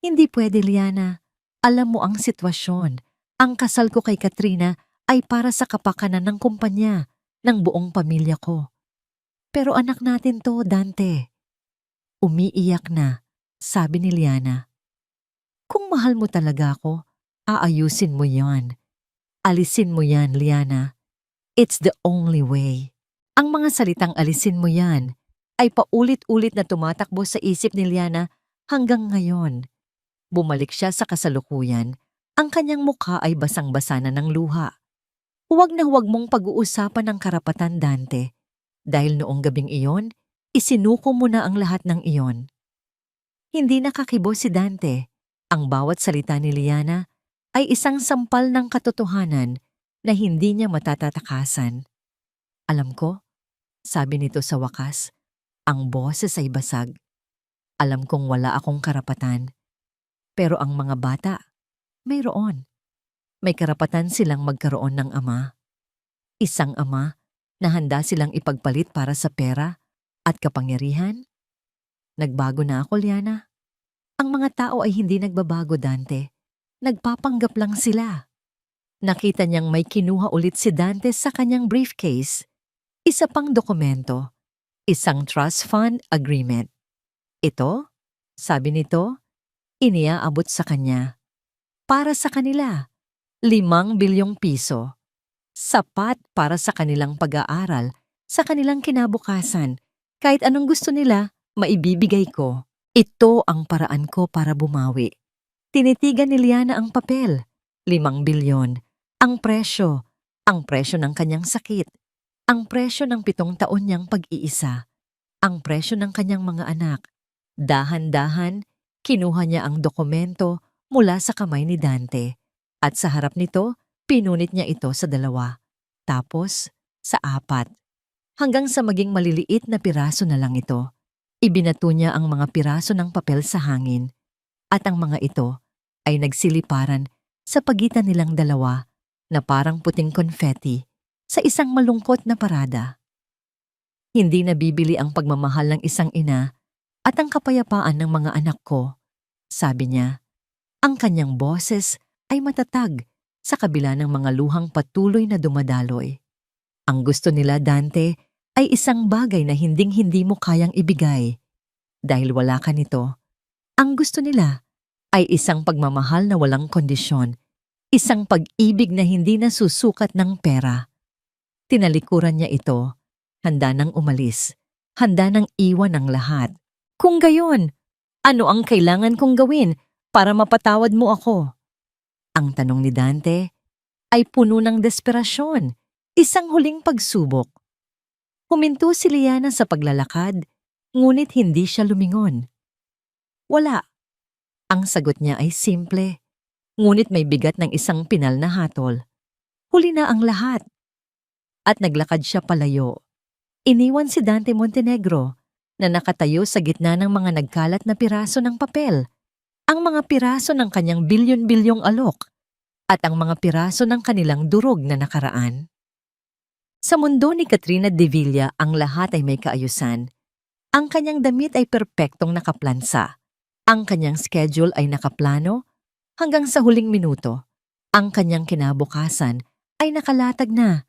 Hindi pwede, Liana. Alam mo ang sitwasyon. Ang kasal ko kay Katrina ay para sa kapakanan ng kumpanya, ng buong pamilya ko. Pero anak natin to, Dante. Umiiyak na, sabi ni Liana. Kung mahal mo talaga ako, aayusin mo yan. Alisin mo yan, Liana. It's the only way. Ang mga salitang alisin mo yan ay paulit-ulit na tumatakbo sa isip ni Liana hanggang ngayon. Bumalik siya sa kasalukuyan. Ang kanyang mukha ay basang-basa na ng luha. Huwag na huwag mong pag-uusapan ng karapatan, Dante. Dahil noong gabing iyon, isinuko mo na ang lahat ng iyon. Hindi nakakibo si Dante. Ang bawat salita ni Liana ay isang sampal ng katotohanan na hindi niya matatatakasan. Alam ko, sabi nito sa wakas, ang boses ay basag. Alam kong wala akong karapatan. Pero ang mga bata, mayroon. May karapatan silang magkaroon ng ama. Isang ama na handa silang ipagpalit para sa pera at kapangyarihan. Nagbago na ako, Liana. Ang mga tao ay hindi nagbabago, Dante. Nagpapanggap lang sila. Nakita niyang may kinuha ulit si Dante sa kanyang briefcase. Isa pang dokumento. Isang trust fund agreement. Ito, sabi nito, iniaabot sa kanya. Para sa kanila, 5 bilyong piso. Sapat para sa kanilang pag-aaral, sa kanilang kinabukasan. Kahit anong gusto nila, maibibigay ko. Ito ang paraan ko para bumawi. Tinitigan ni Liana ang papel. 5 bilyon. Ang presyo ng kanyang sakit. Ang presyo ng 7 taon niyang pag-iisa. Ang presyo ng kanyang mga anak. Dahan-dahan, kinuha niya ang dokumento mula sa kamay ni Dante. At sa harap nito, pinunit niya ito sa 2. Tapos, sa 4. Hanggang sa maging maliliit na piraso na lang ito. Ibinato niya ang mga piraso ng papel sa hangin. At ang mga ito ay nagsiliparan sa pagitan nilang 2 na parang puting konfeti. sa isang malungkot na parada. Hindi nabibili ang pagmamahal ng isang ina at ang kapayapaan ng mga anak ko, sabi niya. Ang kanyang boses ay matatag sa kabila ng mga luhang patuloy na dumadaloy. Ang gusto nila, Dante, ay isang bagay na hinding-hindi mo kayang ibigay. Dahil wala ka nito, ang gusto nila ay isang pagmamahal na walang kondisyon, isang pag-ibig na hindi nasusukat ng pera. Tinalikuran niya ito, handa nang umalis, handa nang iwan ang lahat. Kung gayon, ano ang kailangan kong gawin para mapatawad mo ako? Ang tanong ni Dante ay puno ng desperasyon, isang huling pagsubok. Huminto si Liana sa paglalakad, ngunit hindi siya lumingon. Wala. Ang sagot niya ay simple, ngunit may bigat ng isang pinal na hatol. Huli na ang lahat. At naglakad siya palayo. Iniwan si Dante Montenegro na nakatayo sa gitna ng mga nagkalat na piraso ng papel, ang mga piraso ng kanyang bilyon-bilyong alok, at ang mga piraso ng kanilang durog na nakaraan. Sa mundo ni Katrina de Villa, ang lahat ay may kaayusan. Ang kanyang damit ay perpektong nakaplansa. Ang kanyang schedule ay nakaplano hanggang sa huling minuto. Ang kanyang kinabukasan ay nakalatag na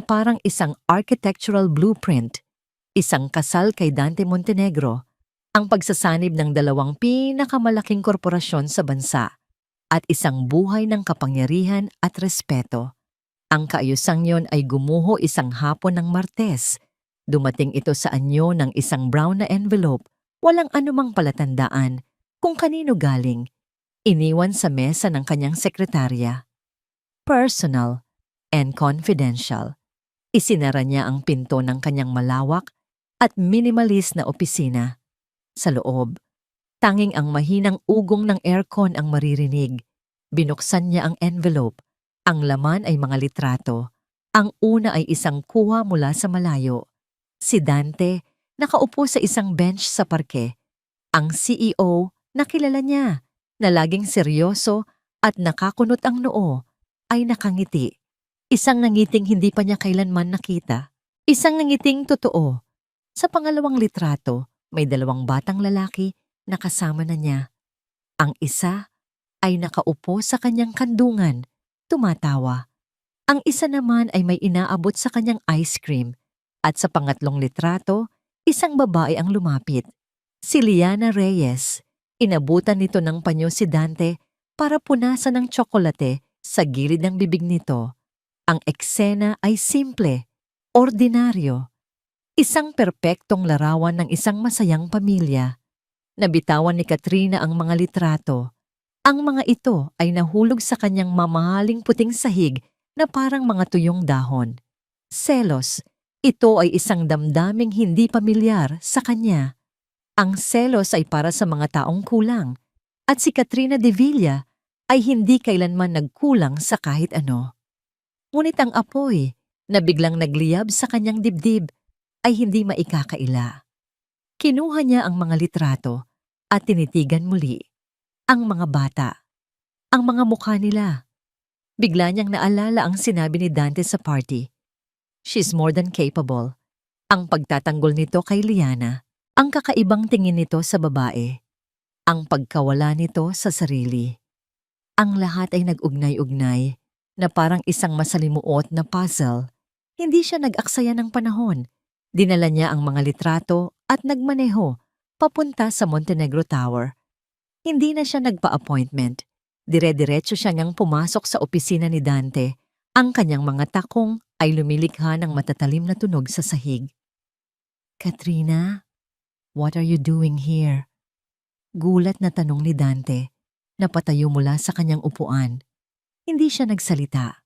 parang isang architectural blueprint, isang kasal kay Dante Montenegro, ang pagsasanib ng dalawang pinakamalaking korporasyon sa bansa, at isang buhay ng kapangyarihan at respeto. Ang kaayusang yon ay gumuho isang hapon ng Martes. Dumating ito sa anyo ng isang brown na envelope, walang anumang palatandaan kung kanino galing. Iniwan sa mesa ng kanyang sekretarya. Personal and confidential. Isinara niya ang pinto ng kanyang malawak at minimalist na opisina. Sa loob, tanging ang mahinang ugong ng aircon ang maririnig. Binuksan niya ang envelope. Ang laman ay mga litrato. Ang una ay isang kuha mula sa malayo. Si Dante, nakaupo sa isang bench sa parke. Ang CEO, nakilala niya, na laging seryoso at nakakunot ang noo, ay nakangiti. Isang nangiting hindi pa niya kailanman nakita. Isang nangiting totoo. Sa pangalawang litrato, may dalawang batang lalaki na kasama na niya. Ang isa ay nakaupo sa kanyang kandungan, tumatawa. Ang isa naman ay may inaabot sa kanyang ice cream. At sa pangatlong litrato, isang babae ang lumapit. Si Liana Reyes. Inabutan nito ng panyo si Dante para punasan ng tsokolate sa gilid ng bibig nito. Ang eksena ay simple, ordinaryo. Isang perpektong larawan ng isang masayang pamilya. Nabitawan ni Katrina ang mga litrato. Ang mga ito ay nahulog sa kanyang mamahaling puting sahig na parang mga tuyong dahon. Selos, ito ay isang damdaming hindi pamilyar sa kanya. Ang selos ay para sa mga taong kulang, at si Katrina de Villa ay hindi kailanman nagkulang sa kahit ano. Ngunit ang apoy na biglang nagliyab sa kanyang dibdib ay hindi maikakaila. Kinuha niya ang mga litrato at tinitigan muli ang mga bata, ang mga mukha nila. Bigla niyang naalala ang sinabi ni Dante sa party. She's more than capable. Ang pagtatanggol nito kay Liana, ang kakaibang tingin nito sa babae, ang pagkawala nito sa sarili. Ang lahat ay nag-ugnay-ugnay na parang isang masalimuot na puzzle. Hindi siya nag-aksaya ng panahon. Dinala niya ang mga litrato at nagmaneho papunta sa Montenegro Tower. Hindi na siya nagpa-appointment. Dire-diretso siya ngang pumasok sa opisina ni Dante. Ang kanyang mga takong ay lumilikha ng matatalim na tunog sa sahig. Katrina, what are you doing here? Gulat na tanong ni Dante. Napatayo mula sa kanyang upuan. Hindi siya nagsalita.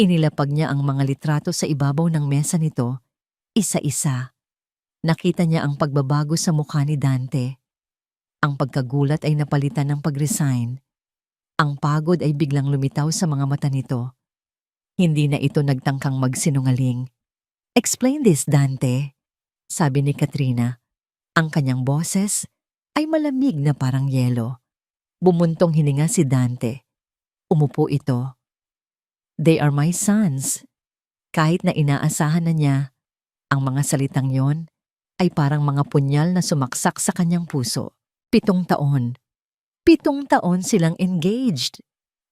Inilapag niya ang mga litrato sa ibabaw ng mesa nito, isa-isa. Nakita niya ang pagbabago sa mukha ni Dante. Ang pagkagulat ay napalitan ng pag-resign. Ang pagod ay biglang lumitaw sa mga mata nito. Hindi na ito nagtangkang magsinungaling. Explain this, Dante, sabi ni Katrina. Ang kanyang boses ay malamig na parang yelo. Bumuntong hininga si Dante. Umupo ito. They are my sons. Kahit na inaasahan na niya, ang mga salitang yon ay parang mga punyal na sumaksak sa kanyang puso. 7 taon. 7 taon silang engaged.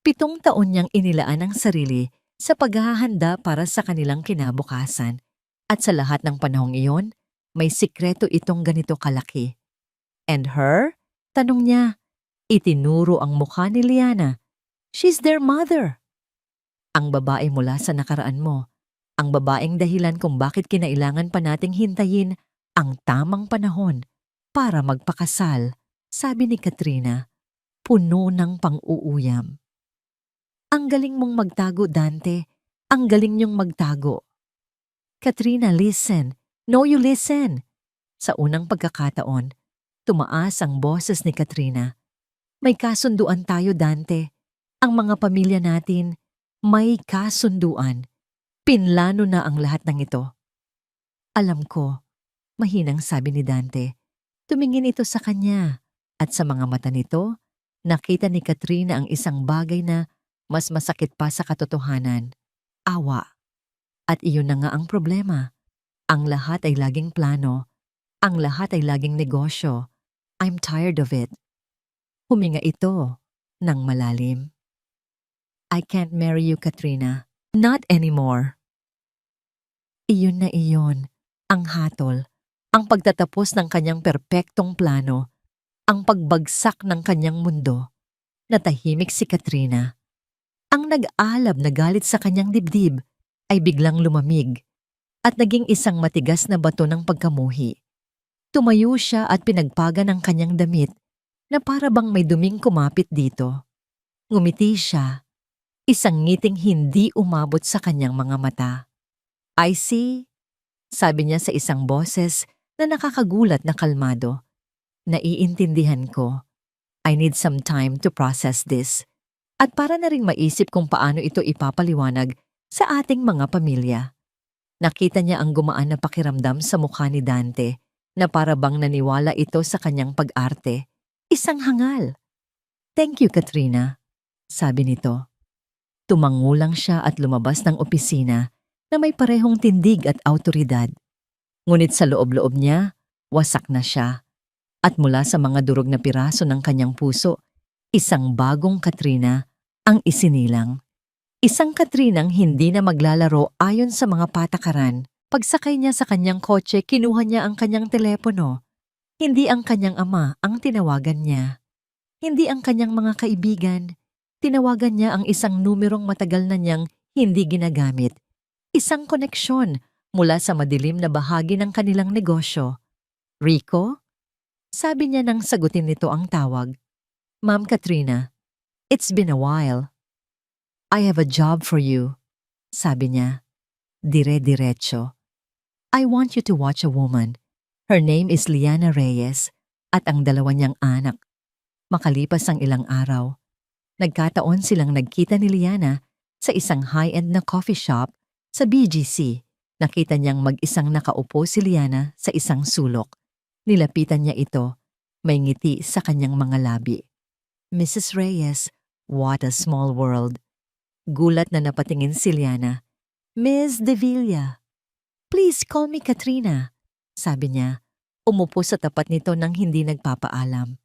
7 taon niyang inilaan ang sarili sa paghahanda para sa kanilang kinabukasan. At sa lahat ng panahong iyon, may sikreto itong ganito kalaki. And her? Tanong niya. Itinuro ang mukha ni Liana. She's their mother. Ang babae mula sa nakaraan mo. Ang babaeng dahilan kung bakit kinailangan pa nating hintayin ang tamang panahon para magpakasal, sabi ni Katrina, puno ng pang-uuyam. Ang galing mong magtago, Dante. Ang galing niyong magtago. Katrina, listen. No, you listen. Sa unang pagkakataon, tumaas ang boses ni Katrina. May kasunduan tayo, Dante. Ang mga pamilya natin, may kasunduan. Pinlano na ang lahat ng ito. Alam ko, mahinang sabi ni Dante. Tumingin ito sa kanya. At sa mga mata nito, nakita ni Katrina ang isang bagay na mas masakit pa sa katotohanan. Awa. At iyon na nga ang problema. Ang lahat ay laging plano. Ang lahat ay laging negosyo. I'm tired of it. Huminga ito ng malalim. I can't marry you, Katrina. Not anymore. Iyon na iyon, ang hatol, ang pagtatapos ng kanyang perpektong plano, ang pagbagsak ng kanyang mundo. Natahimik si Katrina. Ang nag-alab na galit sa kanyang dibdib ay biglang lumamig at naging isang matigas na bato ng pagkamuhi. Tumayo siya at pinagpaga ng kanyang damit na para bang may duming kumapit dito. Ngumiti siya, isang ngiting hindi umabot sa kanyang mga mata. I see, sabi niya sa isang boses na nakakagulat na kalmado. Naiintindihan ko. I need some time to process this. At para na ring maisip kung paano ito ipapaliwanag sa ating mga pamilya. Nakita niya ang gumaan na pakiramdam sa mukha ni Dante na para bang naniwala ito sa kanyang pag-arte. Isang hangal. Thank you, Katrina, sabi nito. Tumangulang siya at lumabas ng opisina na may parehong tindig at awtoridad. Ngunit sa loob-loob niya, wasak na siya. At mula sa mga durog na piraso ng kanyang puso, isang bagong Katrina ang isinilang. Isang Katrinang hindi na maglalaro ayon sa mga patakaran. Pagsakay niya sa kanyang kotse, kinuha niya ang kanyang telepono. Hindi ang kanyang ama ang tinawagan niya. Hindi ang kanyang mga kaibigan. Tinawagan niya ang isang numerong matagal na niyang hindi ginagamit. Isang koneksyon mula sa madilim na bahagi ng kanilang negosyo. Rico? Sabi niya nang sagutin nito ang tawag. Ma'am Katrina, it's been a while. I have a job for you, sabi niya. Dire-diretso. I want you to watch a woman. Her name is Liana Reyes at ang dalawa niyang anak. Makalipas ang ilang araw, nagkataon silang nagkita ni Liana sa isang high-end na coffee shop sa BGC. Nakita niyang mag-isang nakaupo si Liana sa isang sulok. Nilapitan niya ito, may ngiti sa kanyang mga labi. Mrs. Reyes, what a small world. Gulat na napatingin si Liana. Miss De Villa. Please call me Katrina, sabi niya. Umupo sa tapat nito nang hindi nagpapaalam.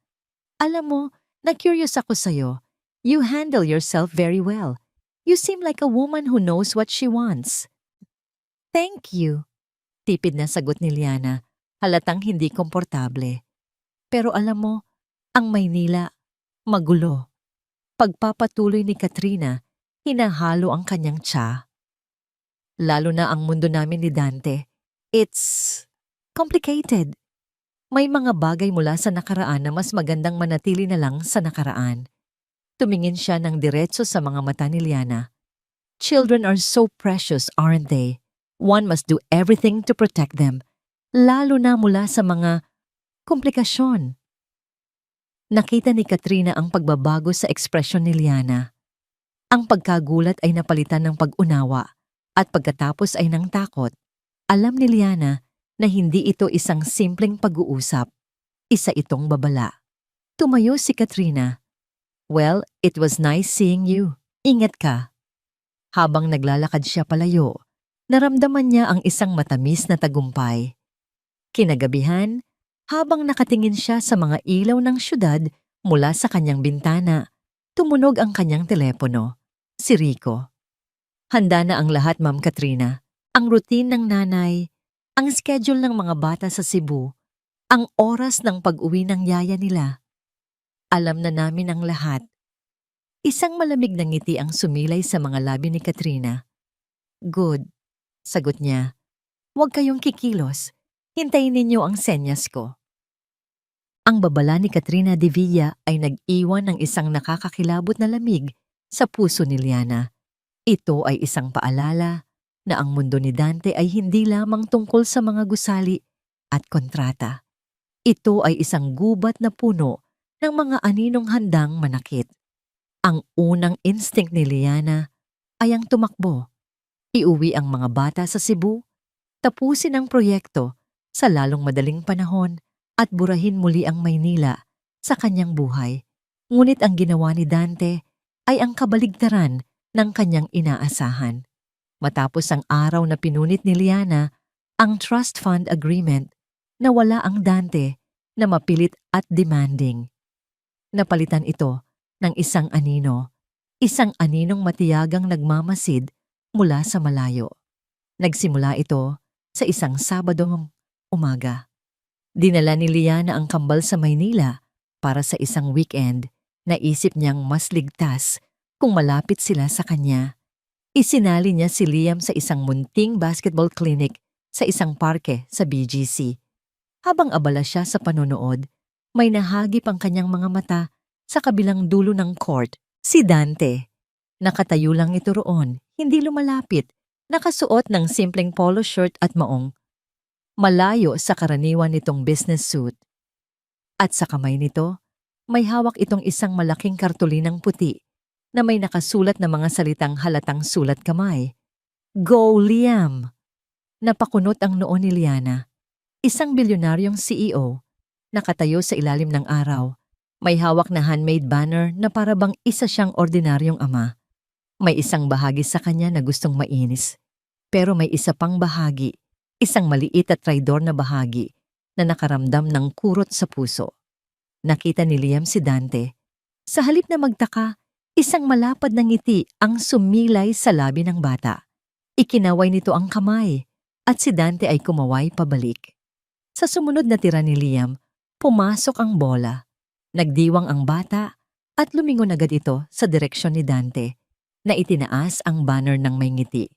Alam mo, na-curious ako sa'yo. You handle yourself very well. You seem like a woman who knows what she wants. Thank you, tipid na sagot ni Liana, halatang hindi komportable. Pero alam mo, ang Maynila, magulo. Pagpapatuloy ni Katrina, hinahalo ang kanyang tsa. Lalo na ang mundo namin ni Dante. It's complicated. May mga bagay mula sa nakaraan na mas magandang manatili na lang sa nakaraan. Tumingin siya ng diretso sa mga mata ni Liana. Children are so precious, aren't they? One must do everything to protect them, lalo na mula sa mga komplikasyon. Nakita ni Katrina ang pagbabago sa ekspresyon ni Liana. Ang pagkagulat ay napalitan ng pag-unawa at pagkatapos ay ng takot. Alam ni Liana na hindi ito isang simpleng pag-uusap. Isa itong babala. Tumayo si Katrina. Well, it was nice seeing you. Ingat ka. Habang naglalakad siya palayo, Naramdaman niya ang isang matamis na tagumpay. Kinagabihan, habang nakatingin siya sa mga ilaw ng syudad mula sa kanyang bintana, tumunog ang kanyang telepono. Si Rico. Handa na ang lahat, Ma'am Katrina. Ang routine ng nanay, ang schedule ng mga bata sa Cebu, ang oras ng pag-uwi ng yaya nila. Alam na namin ang lahat. Isang malamig na ngiti ang sumilay sa mga labi ni Katrina. Good, sagot niya. Huwag kayong kikilos. Hintayin ninyo ang senyas ko. Ang babala ni Katrina de Villa ay nag-iwan ng isang nakakakilabot na lamig sa puso ni Liana. Ito ay isang paalala na ang mundo ni Dante ay hindi lamang tungkol sa mga gusali at kontrata. Ito ay isang gubat na puno ng mga aninong handang manakit. Ang unang instinct ni Liana ay ang tumakbo. Iuwi ang mga bata sa Cebu, tapusin ang proyekto sa lalong madaling panahon at burahin muli ang Maynila sa kanyang buhay. Ngunit ang ginawa ni Dante ay ang kabaligtaran ng kanyang inaasahan. Matapos ang araw na pinunit ni Liana ang trust fund agreement, nawala ang Dante na mapilit at demanding. Napalitan ito ng isang aninong matiyagang nagmamasid mula sa malayo. Nagsimula ito sa isang Sabadong umaga. Dinala ni Liana ang kambal sa Maynila para sa isang weekend. Naisip niyang mas ligtas kung malapit sila sa kanya. Isinali niya si Liam sa isang munting basketball clinic sa isang parke sa BGC. Habang abala siya sa panonood, may nahagip ang kanyang mga mata sa kabilang dulo ng court, si Dante. Nakatayo lang ito roon, hindi lumalapit, nakasuot ng simpleng polo shirt at maong. Malayo sa karaniwan nitong business suit. At sa kamay nito, may hawak itong isang malaking kartulinang puti na may nakasulat na mga salitang halatang sulat kamay. Go, Liam! Napakunot ang noo ni Liana. Isang bilyonaryong CEO, nakatayo sa ilalim ng araw. May hawak na handmade banner na para bang isa siyang ordinaryong ama. May isang bahagi sa kanya na gustong mainis. Pero may isa pang bahagi, isang maliit at traidor na bahagi na nakaramdam ng kurot sa puso. Nakita ni Liam si Dante. Sa halip na magtaka, isang malapad na ngiti ang sumilay sa labi ng bata. Ikinaway nito ang kamay at si Dante ay kumaway pabalik. Sa sumunod na tira ni Liam, pumasok ang bola. Nagdiwang ang bata at lumingon agad ito sa direksyon ni Dante na itinaas ang banner ng may ngiti.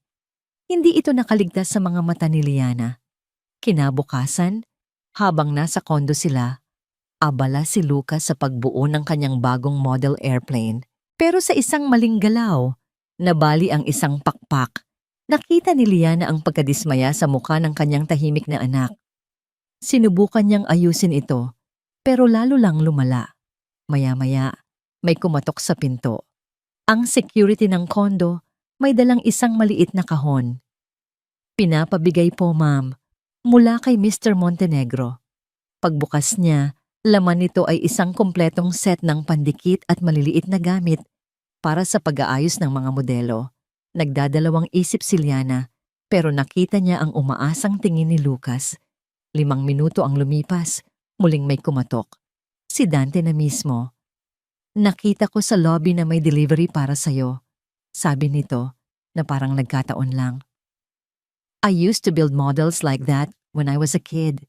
Hindi ito nakaligtas sa mga mata ni Liana. Kinabukasan, habang nasa kondo sila, abala si Lucas sa pagbuo ng kanyang bagong model airplane. Pero sa isang maling galaw, nabali ang isang pakpak. Nakita ni Liana ang pagkadismaya sa mukha ng kanyang tahimik na anak. Sinubukan niyang ayusin ito, pero lalo lang lumala. Maya-maya, may kumatok sa pinto. Ang security ng kondo may dalang isang maliit na kahon. Pinapabigay po, ma'am, mula kay Mr. Montenegro. Pagbukas niya, laman nito ay isang kompletong set ng pandikit at maliliit na gamit para sa pag-aayos ng mga modelo. Nagdadalawang isip si Liana, pero nakita niya ang umaasang tingin ni Lucas. 5 minuto ang lumipas, muling may kumatok. Si Dante na mismo. Nakita ko sa lobby na may delivery para sa'yo. Sabi nito na parang nagkataon lang. I used to build models like that when I was a kid.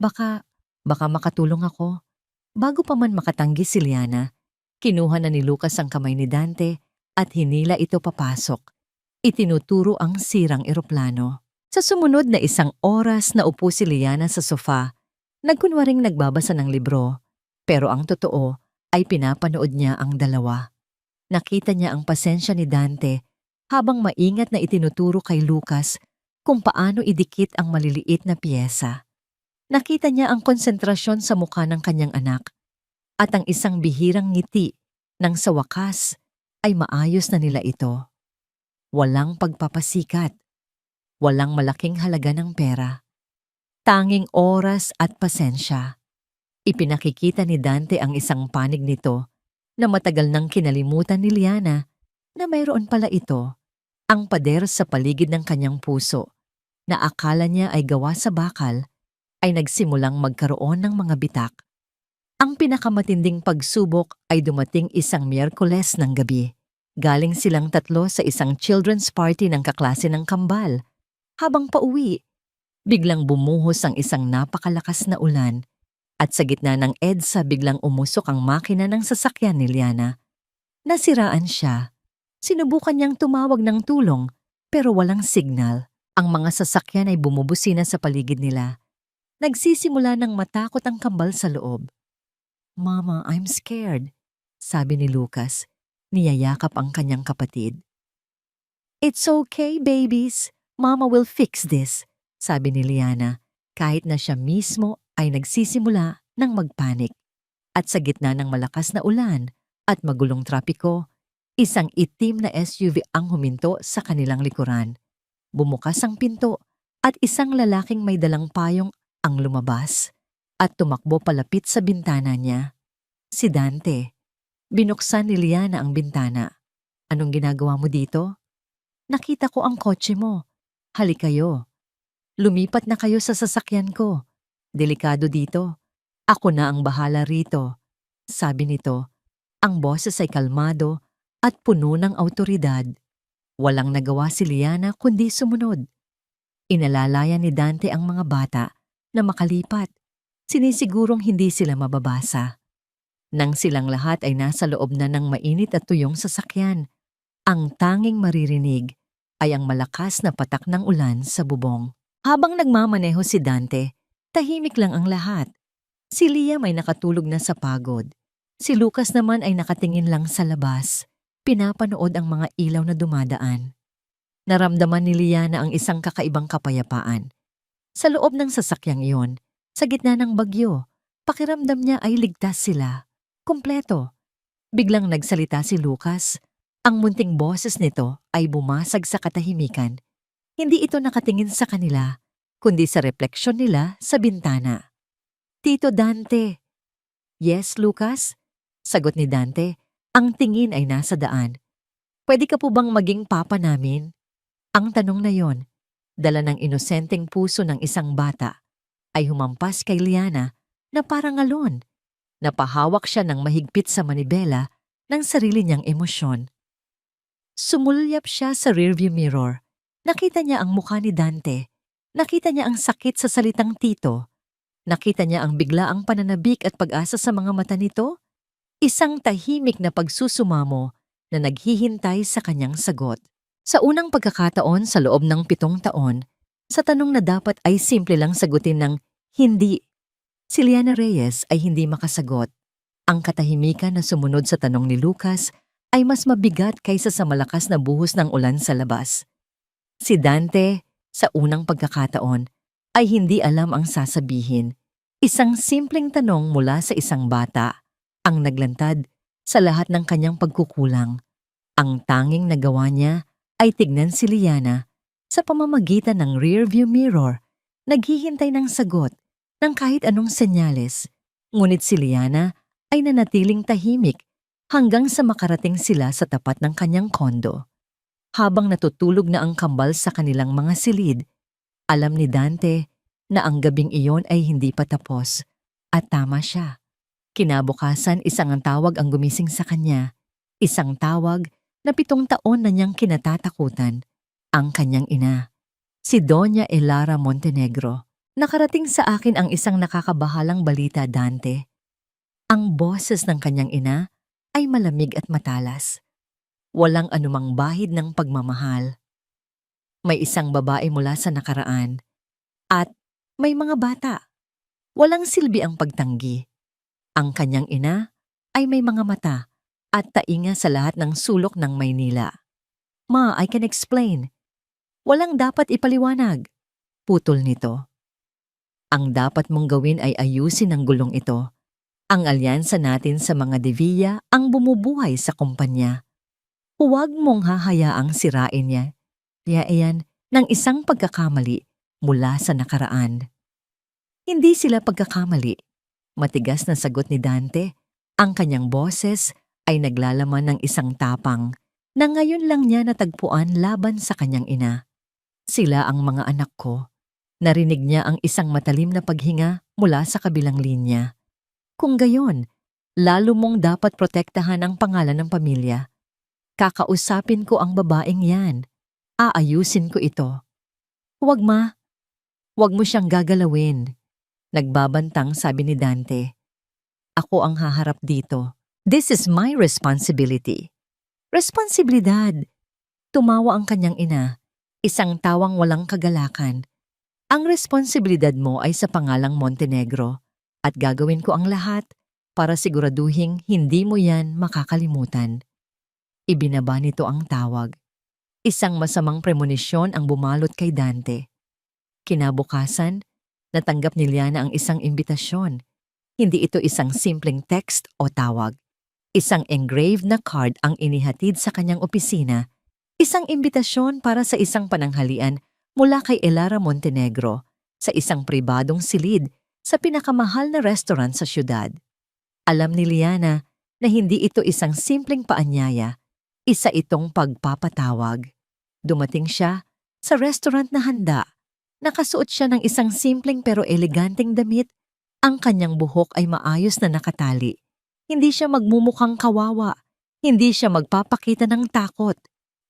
Baka makatulong ako. Bago pa man makatanggi si Liana, kinuha na ni Lucas ang kamay ni Dante at hinila ito papasok. Itinuturo ang sirang eroplano. Sa sumunod na 1 oras na upo si Liana sa sofa, nagkunwaring nagbabasa ng libro, pero ang totoo ay pinapanood niya ang dalawa. Nakita niya ang pasensya ni Dante habang maingat na itinuturo kay Lucas kung paano idikit ang maliliit na piyesa. Nakita niya ang konsentrasyon sa mukha ng kanyang anak at ang isang bihirang ngiti nang sa wakas ay maayos na nila ito. Walang pagpapasikat, walang malaking halaga ng pera. Tanging oras at pasensya. Ipinakikita ni Dante ang isang panig nito na matagal nang kinalimutan ni Liana na mayroon pala ito Ang pader sa paligid ng kanyang puso, na akala niya ay gawa sa bakal, ay nagsimulang magkaroon ng mga bitak. Ang pinakamatinding pagsubok ay dumating isang Miyerkules ng gabi. Galing silang tatlo sa isang children's party ng kaklase ng kambal. Habang pauwi, biglang bumuhos ang isang napakalakas na ulan at sa gitna ng EDSA biglang umusok ang makina ng sasakyan ni Liana. Nasiraan siya. Sinubukan niyang tumawag ng tulong pero walang signal. Ang mga sasakyan ay bumubusina sa paligid nila. Nagsisimula ng matakot ang kambal sa loob. "Mama, I'm scared," sabi ni Lucas. Niyayakap ang kanyang kapatid. "It's okay, babies. Mama will fix this," sabi ni Liana, kahit na siya mismo ay nagsisimula ng magpanik. At sa gitna ng malakas na ulan at magulong trapiko, isang itim na SUV ang huminto sa kanilang likuran. Bumukas ang pinto at isang lalaking may dalang payong ang lumabas at tumakbo palapit sa bintana niya. Si Dante. Binuksan ni Liana ang bintana. "Anong ginagawa mo dito?" "Nakita ko ang kotse mo. Halik kayo. Lumipat na kayo sa sasakyan ko. Delikado dito. Ako na ang bahala rito," sabi nito. Ang boses ay kalmado at puno ng awtoridad. Walang nagawa si Liana kundi sumunod. Inalalaya ni Dante ang mga bata na makalipat. Sinisigurong hindi sila mababasa. Nang silang lahat ay nasa loob na ng mainit at tuyong sasakyan, ang tanging maririnig ay ang malakas na patak ng ulan sa bubong. Habang nagmamaneho si Dante, tahimik lang ang lahat. Si Liam ay nakatulog na sa pagod. Si Lucas naman ay nakatingin lang sa labas, pinapanood ang mga ilaw na dumadaan. Naramdaman ni Liana ang isang kakaibang kapayapaan. Sa loob ng sasakyang iyon, sa gitna ng bagyo, pakiramdam niya ay ligtas sila. Kumpleto. Biglang nagsalita si Lucas. Ang munting boses nito ay bumasag sa katahimikan. Hindi ito nakatingin sa kanila, kundi sa refleksyon nila sa bintana. "Tito Dante." "Yes, Lucas?" Sagot ni Dante. Ang tingin ay nasa daan. "Pwede ka po bang maging papa namin?" Ang tanong na yon, dala ng inosenteng puso ng isang bata, ay humampas kay Liana na parang alon. Napahawak siya ng mahigpit sa manibela ng sarili niyang emosyon. Sumulyap siya sa rearview mirror. Nakita niya ang mukha ni Dante. Nakita niya ang sakit sa salitang tito. Nakita niya ang biglaang pananabik at pag-asa sa mga mata nito. Isang tahimik na pagsusumamo na naghihintay sa kanyang sagot. Sa unang pagkakataon sa loob ng 7 taon, sa tanong na dapat ay simple lang sagutin ng hindi, si Liana Reyes ay hindi makasagot. Ang katahimikan na sumunod sa tanong ni Lucas ay mas mabigat kaysa sa malakas na buhos ng ulan sa labas. Si Dante, sa unang pagkakataon, ay hindi alam ang sasabihin. Isang simpleng tanong mula sa isang bata, ang naglantad sa lahat ng kanyang pagkukulang. Ang tanging nagawa niya ay tignan si Liana sa pamamagitan ng rearview mirror, naghihintay ng sagot ng kahit anong senyales. Ngunit si Liana ay nanatiling tahimik hanggang sa makarating sila sa tapat ng kanyang kondo. Habang natutulog na ang kambal sa kanilang mga silid, alam ni Dante na ang gabing iyon ay hindi pa tapos. At tama siya. Kinabukasan isang tawag ang gumising sa kanya. Isang tawag na 7 taon na niyang kinatatakutan. Ang kanyang ina, si Doña Elara Montenegro. "Nakarating sa akin ang isang nakakabahalang balita, Dante." Ang boses ng kanyang ina ay malamig at matalas. Walang anumang bahid ng pagmamahal. May isang babae mula sa nakaraan. At may mga bata. Walang silbi ang pagtanggi. Ang kanyang ina ay may mga mata at tainga sa lahat ng sulok ng Maynila. "Ma, I can explain." "Walang dapat ipaliwanag." Putol nito. "Ang dapat mong gawin ay ayusin ang gulong ito. Ang alyansa natin sa mga Devilla ang bumubuhay sa kumpanya. Huwag mong hahayaang sirain niya. Iyan ng isang pagkakamali mula sa nakaraan." "Hindi sila pagkakamali." Matigas na sagot ni Dante. Ang kanyang boses ay naglalaman ng isang tapang na ngayon lang niya natagpuan laban sa kanyang ina. Sila ang mga anak ko. Narinig niya ang isang matalim na paghinga mula sa kabilang linya. Kung gayon, lalo mong dapat protektahan ang pangalan ng pamilya. Kakausapin ko ang babaeng yan. Aayusin ko ito. Huwag ma. Huwag mo siyang gagalawin. Nagbabantang sabi ni Dante. Ako ang haharap dito. This is my responsibility. Responsibilidad. Tumawa ang kanyang ina. Isang tawang walang kagalakan. Ang responsibilidad mo ay sa pangalang Montenegro at gagawin ko ang lahat para siguraduhing hindi mo yan makakalimutan. Ibinaba nito ang tawag. Isang masamang premonisyon ang bumalot kay Dante. Kinabukasan, natanggap ni Liana ang isang imbitasyon. Hindi ito isang simpleng text o tawag. Isang engraved na card ang inihatid sa kanyang opisina. Isang imbitasyon para sa isang pananghalian mula kay Elara Montenegro sa isang pribadong silid sa pinakamahal na restaurant sa syudad. Alam ni Liana na hindi ito isang simpleng paanyaya, isa itong pagpapatawag. Dumating siya sa restaurant na handa. Nakasuot siya ng isang simpleng pero eleganteng damit. Ang kanyang buhok ay maayos na nakatali. Hindi siya magmumukhang kawawa. Hindi siya magpapakita ng takot.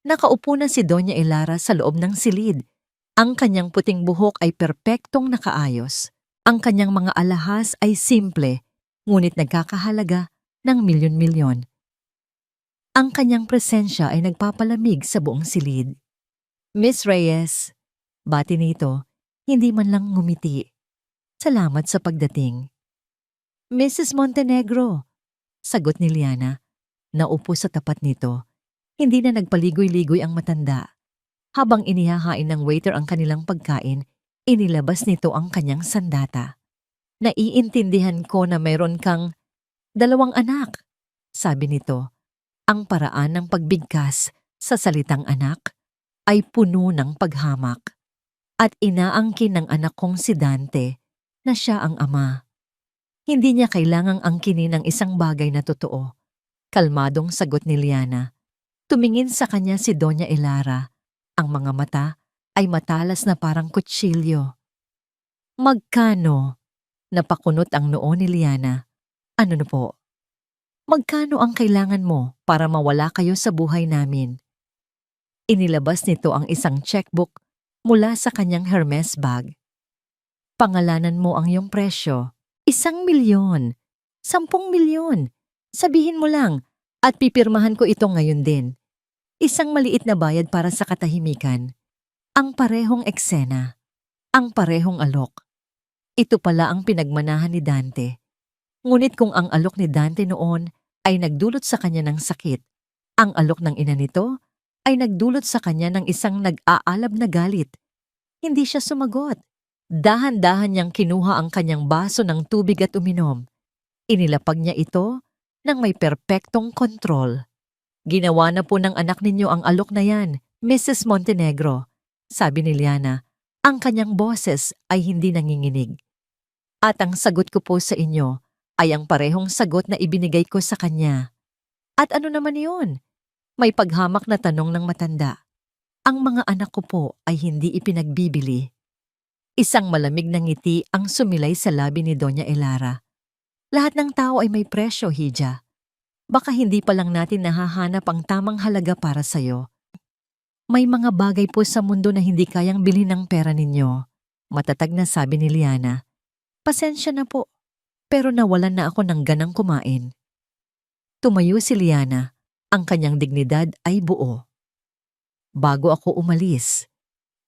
Nakaupo na si Doña Elara sa loob ng silid. Ang kanyang puting buhok ay perpektong nakaayos. Ang kanyang mga alahas ay simple, ngunit nagkakahalaga ng milyon-milyon. Ang kanyang presensya ay nagpapalamig sa buong silid. Miss Reyes, bati nito, hindi man lang ngumiti. Salamat sa pagdating. Mrs. Montenegro, sagot ni Liana. Naupo sa tapat nito. Hindi na nagpaligoy-ligoy ang matanda. Habang inihahain ng waiter ang kanilang pagkain, inilabas nito ang kanyang sandata. Naiintindihan ko na mayroon kang 2 anak, sabi nito. Ang paraan ng pagbigkas sa salitang anak ay puno ng paghamak. At inaangkin ng anak kong si Dante na siya ang ama. Hindi niya kailangang angkinin ang isang bagay na totoo. Kalmadong sagot ni Liana. Tumingin sa kanya si Doña Elara. Ang mga mata ay matalas na parang kutsilyo. Magkano? Napakunot ang noo ni Liana. Ano na po? Magkano ang kailangan mo para mawala kayo sa buhay namin? Inilabas nito ang isang checkbook mula sa kanyang Hermes bag. Pangalanan mo ang iyong presyo. 1,000,000. 10,000,000. Sabihin mo lang at pipirmahan ko ito ngayon din. Isang maliit na bayad para sa katahimikan. Ang parehong eksena. Ang parehong alok. Ito pala ang pinagmanahan ni Dante. Ngunit kung ang alok ni Dante noon ay nagdulot sa kanya ng sakit, ang alok ng ina nito ay nagdulot sa kanya ng isang nag-aalab na galit. Hindi siya sumagot. Dahan-dahan niyang kinuha ang kanyang baso ng tubig at uminom. Inilapag niya ito ng may perpektong kontrol. Ginawa na po ng anak ninyo ang alok na yan, Mrs. Montenegro, sabi ni Liana. Ang kanyang boses ay hindi nanginginig. At ang sagot ko po sa inyo ay ang parehong sagot na ibinigay ko sa kanya. At ano naman iyon? May paghamak na tanong ng matanda. Ang mga anak ko po ay hindi ipinagbibili. Isang malamig na ngiti ang sumilay sa labi ni Doña Elara. Lahat ng tao ay may presyo, Hija. Baka hindi pa lang natin nahahanap ang tamang halaga para sa'yo. May mga bagay po sa mundo na hindi kayang bilhin ng pera ninyo. Matatag na sabi ni Liana. Pasensya na po, pero nawalan na ako ng ganang kumain. Tumayo si Liana. Ang kanyang dignidad ay buo. Bago ako umalis,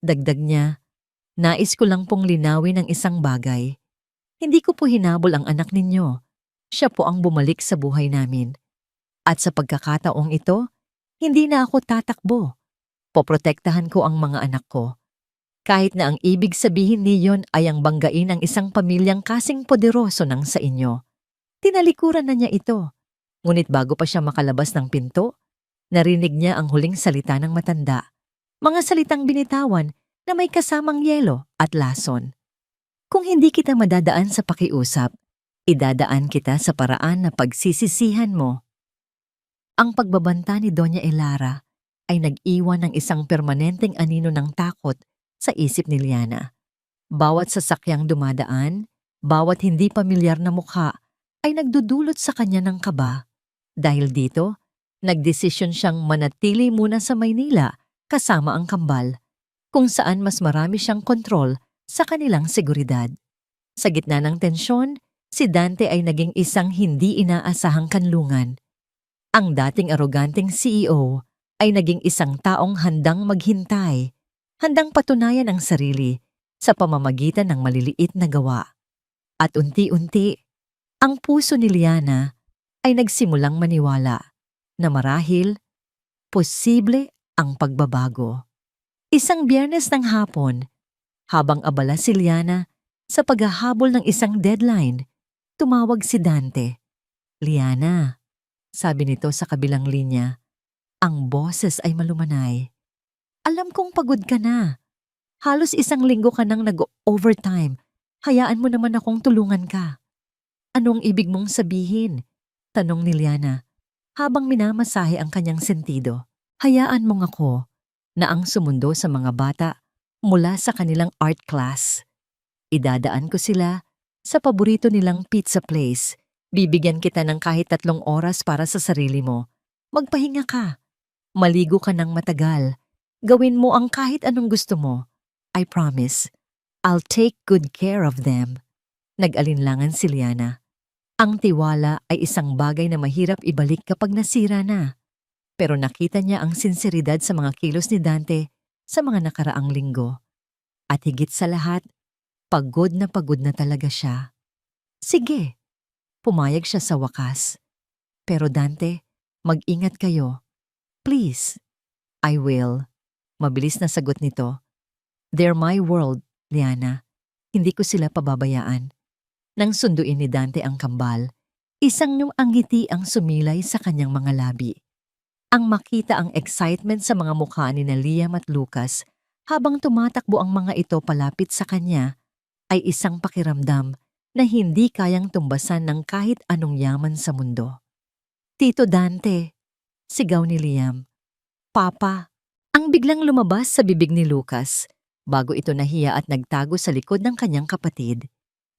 dagdag niya, nais ko lang pong linawin ang isang bagay. Hindi ko po hinabol ang anak ninyo. Siya po ang bumalik sa buhay namin. At sa pagkakataong ito, hindi na ako tatakbo. Poprotektahan ko ang mga anak ko. Kahit na ang ibig sabihin niyon ay ang banggain ang isang pamilyang kasing poderoso ng sa inyo. Tinalikuran na niya ito. Ngunit bago pa siya makalabas ng pinto, narinig niya ang huling salita ng matanda. Mga salitang binitawan na may kasamang yelo at lason. Kung hindi kita madadaan sa pakiusap, idadaan kita sa paraan na pagsisisihan mo. Ang pagbabanta ni Doña Elara ay nag-iwan ng isang permanenteng anino ng takot sa isip ni Liana. Bawat sasakyang dumadaan, bawat hindi pamilyar na mukha ay nagdudulot sa kanya ng kaba. Dahil dito, nagdesisyon siyang manatili muna sa Maynila kasama ang kambal, kung saan mas marami siyang kontrol sa kanilang seguridad. Sa gitna ng tensyon, si Dante ay naging isang hindi inaasahang kanlungan. Ang dating aroganteng CEO ay naging isang taong handang maghintay, handang patunayan ang sarili sa pamamagitan ng maliliit na gawa. At unti-unti, ang puso ni Liana ay nagsimulang maniwala na marahil posible ang pagbabago. Isang Biyernes ng hapon, habang abala si Liana sa paghahabol ng isang deadline, tumawag si Dante. "Liana," sabi nito sa kabilang linya. Ang boses ay malumanay. "Alam kong pagod ka na. Halos 1 linggo ka nang nag-overtime. Hayaan mo naman akong tulungan ka." "Anong ibig mong sabihin?" tanong ni Liana habang minamasahe ang kanyang sentido. "Hayaan mong ako na ang sumundo sa mga bata mula sa kanilang art class. Idadaan ko sila sa paborito nilang pizza place. Bibigyan kita ng kahit 3 oras para sa sarili mo. Magpahinga ka. Maligo ka ng matagal. Gawin mo ang kahit anong gusto mo. I promise, I'll take good care of them." Nag-alinlangan si Liana. Ang tiwala ay isang bagay na mahirap ibalik kapag nasira na. Pero nakita niya ang sinseridad sa mga kilos ni Dante sa mga nakaraang linggo. At higit sa lahat, pagod na talaga siya. "Sige," pumayag siya sa wakas. "Pero Dante, mag-ingat kayo. Please." "I will." Mabilis na sagot nito. "They're my world, Liana. Hindi ko sila pababayaan." Nang sunduin ni Dante ang kambal, isang ngiti ang sumilay sa kanyang mga labi. Ang makita ang excitement sa mga mukha ni Liam at Lucas habang tumatakbo ang mga ito palapit sa kanya ay isang pakiramdam na hindi kayang tumbasan ng kahit anong yaman sa mundo. "Tito Dante," sigaw ni Liam. "Papa." Ang biglang lumabas sa bibig ni Lucas bago ito nahiya at nagtago sa likod ng kanyang kapatid.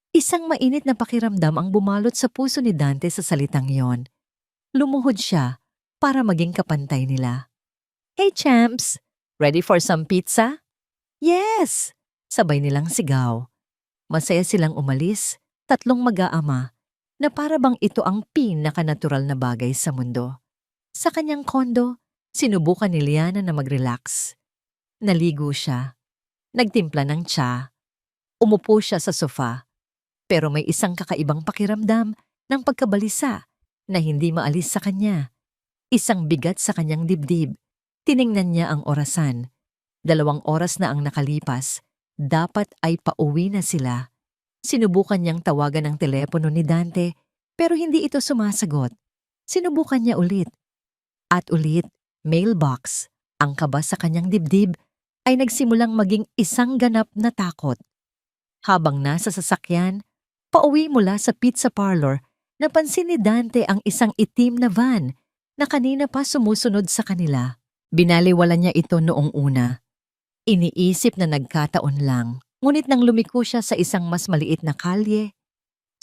Isang mainit na pakiramdam ang bumalot sa puso ni Dante sa salitang yon. Lumuhod siya para maging kapantay nila. "Hey champs! Ready for some pizza?" "Yes!" sabay nilang sigaw. Masaya silang umalis, 3 mag-aama, na para bang ito ang pinaka-natural na bagay sa mundo. Sa kanyang kondo, sinubukan ni Liana na mag-relax. Naligo siya. Nagtimpla ng tsa. Umupo siya sa sofa. Pero may isang kakaibang pakiramdam ng pagkabalisa na hindi maalis sa kanya. Isang bigat sa kanyang dibdib. Tiningnan niya ang orasan. 2 oras na ang nakalipas. Dapat ay pauwi na sila. Sinubukan niyang tawagan ang telepono ni Dante pero hindi ito sumasagot. Sinubukan niya ulit. At ulit, mailbox. Ang kaba sa kanyang dibdib ay nagsimulang maging isang ganap na takot. Habang nasa sasakyan, pauwi mula sa pizza parlor, napansin ni Dante ang isang itim na van na kanina pa sumusunod sa kanila. Binaliwala niya ito noong una. Iniisip na nagkataon lang, ngunit nang lumiko siya sa isang mas maliit na kalye,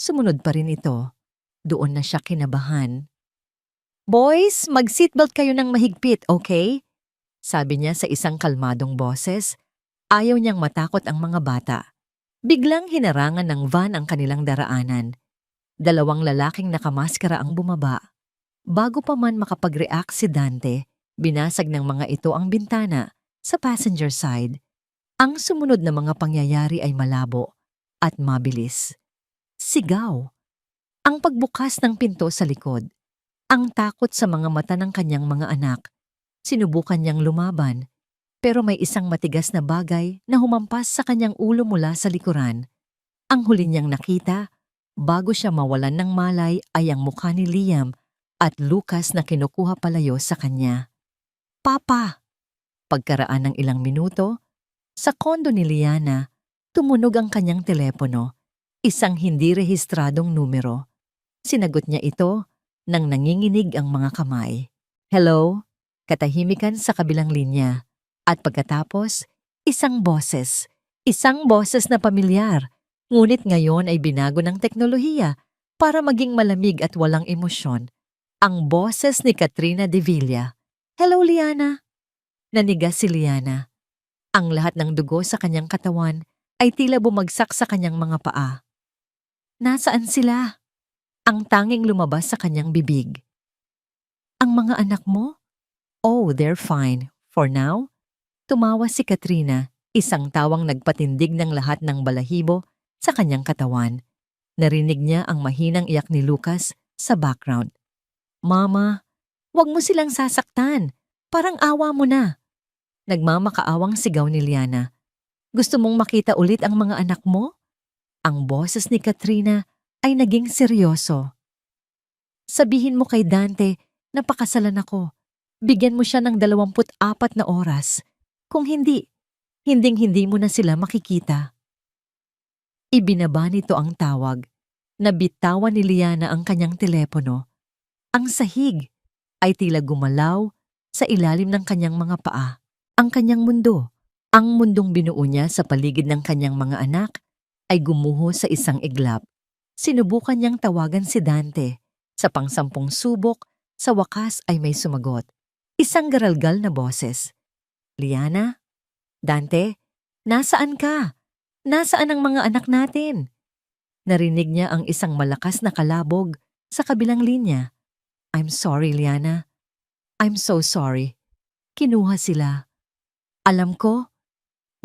sumunod pa rin ito. Doon na siya kinabahan. "Boys, mag-seatbelt kayo ng mahigpit, okay?" Sabi niya sa isang kalmadong boses. Ayaw niyang matakot ang mga bata. Biglang hinarangan ng van ang kanilang daraanan. 2 lalaking nakamaskara ang bumaba. Bago pa man makapag-react si Dante, binasag ng mga ito ang bintana sa passenger side. Ang sumunod na mga pangyayari ay malabo at mabilis. Sigaw. Ang pagbukas ng pinto sa likod. Ang takot sa mga mata ng kanyang mga anak. Sinubukan niyang lumaban, pero may isang matigas na bagay na humampas sa kanyang ulo mula sa likuran. Ang huli niyang nakita, bago siya mawalan ng malay ay ang mukha ni Liam at Lucas na kinukuha palayo sa kanya. "Papa!" Pagkaraan ng ilang minuto, sa kondo ni Liana, tumunog ang kanyang telepono, isang hindi rehistradong numero. Sinagot niya ito nang nanginginig ang mga kamay. Hello? Katahimikan sa kabilang linya. At pagkatapos, isang boses. Isang boses na pamilyar. Ngunit ngayon ay binago ng teknolohiya para maging malamig at walang emosyon. Ang boses ni Katrina de Villa. Hello, Liana. Nanigas si Liana. Ang lahat ng dugo sa kanyang katawan ay tila bumagsak sa kanyang mga paa. Nasaan sila? Ang tanging lumabas sa kanyang bibig. Ang mga anak mo? Oh, they're fine. For now? Tumawa si Katrina, isang tawang nagpatindig ng lahat ng balahibo sa kanyang katawan. Narinig niya ang mahinang iyak ni Lucas sa background. Mama, wag mo silang sasaktan. Parang awa mo na. Nagmamakaawang sigaw ni Liana. Gusto mong makita ulit ang mga anak mo? Ang boses ni Katrina ay naging seryoso. Sabihin mo kay Dante na pakasalan ako. Bigyan mo siya ng 24 na oras. Kung hindi, hinding-hindi mo na sila makikita. Ibinaba nito ang tawag. Nabitawan ni Liana ang kanyang telepono. Ang sahig ay tila gumalaw sa ilalim ng kanyang mga paa. Ang kanyang mundo, ang mundong binuo niya sa paligid ng kanyang mga anak, ay gumuho sa isang iglap. Sinubukan niyang tawagan si Dante. Sa pang-10 subok, sa wakas ay may sumagot. Isang garalgal na boses. Liana? Dante? Nasaan ka? Nasaan ang mga anak natin? Narinig niya ang isang malakas na kalabog sa kabilang linya. I'm sorry, Liana. I'm so sorry. Kinuha sila. Alam ko,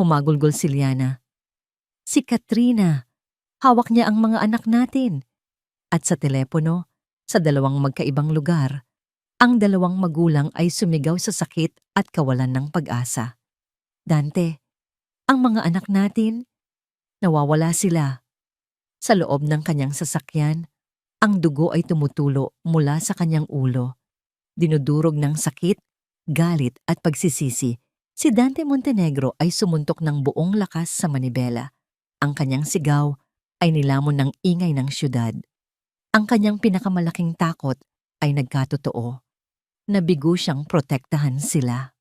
humagulgol si Liana. Si Katrina. Hawak niya ang mga anak natin. At sa telepono, sa 2 magkaibang lugar, ang 2 magulang ay sumigaw sa sakit at kawalan ng pag-asa. Dante, ang mga anak natin, nawawala sila. Sa loob ng kanyang sasakyan, ang dugo ay tumutulo mula sa kanyang ulo. Dinudurog ng sakit, galit at pagsisisi, si Dante Montenegro ay sumuntok ng buong lakas sa manibela. Ang kanyang sigaw ay nilamon ng ingay ng syudad. Ang kanyang pinakamalaking takot ay nagkatotoo. Nabigo siyang protektahan sila.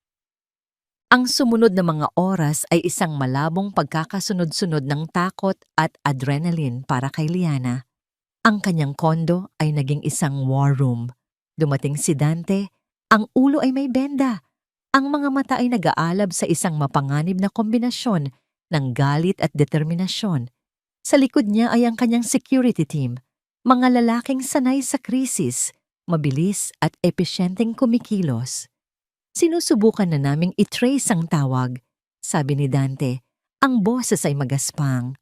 Ang sumunod na mga oras ay isang malabong pagkakasunod-sunod ng takot at adrenaline para kay Liana. Ang kanyang kondo ay naging isang war room. Dumating si Dante, ang ulo ay may benda. Ang mga mata ay nag-aalab sa isang mapanganib na kombinasyon ng galit at determinasyon. Sa likod niya ay ang kanyang security team, mga lalaking sanay sa krisis, mabilis at epesyenteng kumikilos. Sinusubukan na naming i-trace ang tawag, sabi ni Dante. Ang boses ay magaspang.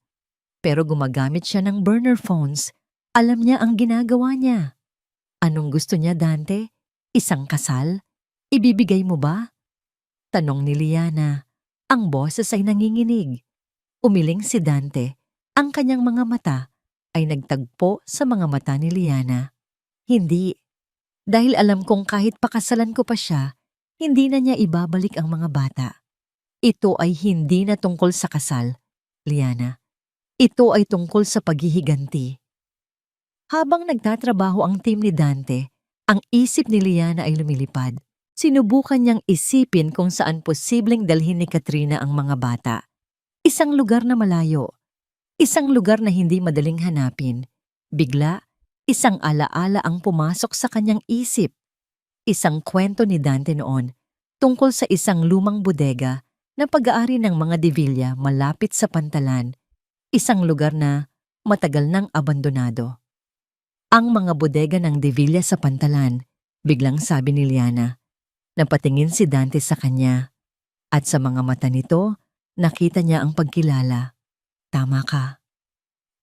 Pero gumagamit siya ng burner phones. Alam niya ang ginagawa niya. Anong gusto niya, Dante? Isang kasal? Ibibigay mo ba? Tanong ni Liana. Ang boses ay nanginginig. Umiling si Dante. Ang kanyang mga mata ay nagtagpo sa mga mata ni Liana. Hindi. Dahil alam kong kahit pakasalan ko pa siya, hindi na niya ibabalik ang mga bata. Ito ay hindi na tungkol sa kasal, Liana. Ito ay tungkol sa paghihiganti. Habang nagtatrabaho ang team ni Dante, ang isip ni Liana ay lumilipad. Sinubukan niyang isipin kung saan posibleng dalhin ni Katrina ang mga bata. Isang lugar na malayo. Isang lugar na hindi madaling hanapin. Bigla, isang alaala ang pumasok sa kanyang isip. Isang kwento ni Dante noon tungkol sa isang lumang bodega na pag-aari ng mga de Villa malapit sa Pantalan. Isang lugar na matagal nang abandonado. Ang mga bodega ng de Villa sa Pantalan, biglang sabi ni Liana. Napatingin si Dante sa kanya at sa mga mata nito, nakita niya ang pagkilala. Tama ka.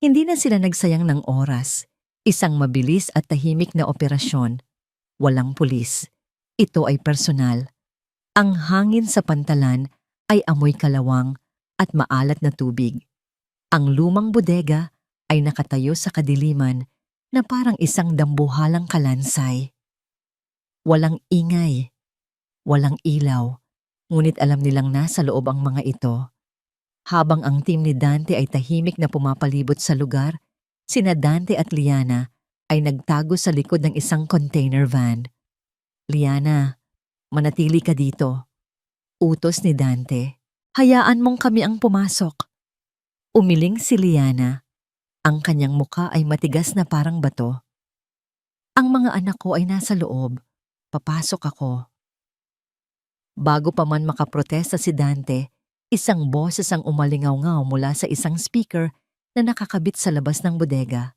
Hindi na sila nagsayang ng oras. Isang mabilis at tahimik na operasyon. Walang pulis. Ito ay personal. Ang hangin sa Pantalan ay amoy kalawang at maalat na tubig. Ang lumang bodega ay nakatayo sa kadiliman na parang isang dambuhalang kalansay. Walang ingay. Walang ilaw, ngunit alam nilang nasa loob ang mga ito. Habang ang team ni Dante ay tahimik na pumapalibot sa lugar, sina Dante at Liana ay nagtago sa likod ng isang container van. Liana, manatili ka dito. Utos ni Dante. Hayaan mong kami ang pumasok. Umiling si Liana. Ang kanyang muka ay matigas na parang bato. Ang mga anak ko ay nasa loob. Papasok ako. Bago pa man makaprotesta si Dante, isang boses ang umalingaw-ngaw mula sa isang speaker na nakakabit sa labas ng bodega.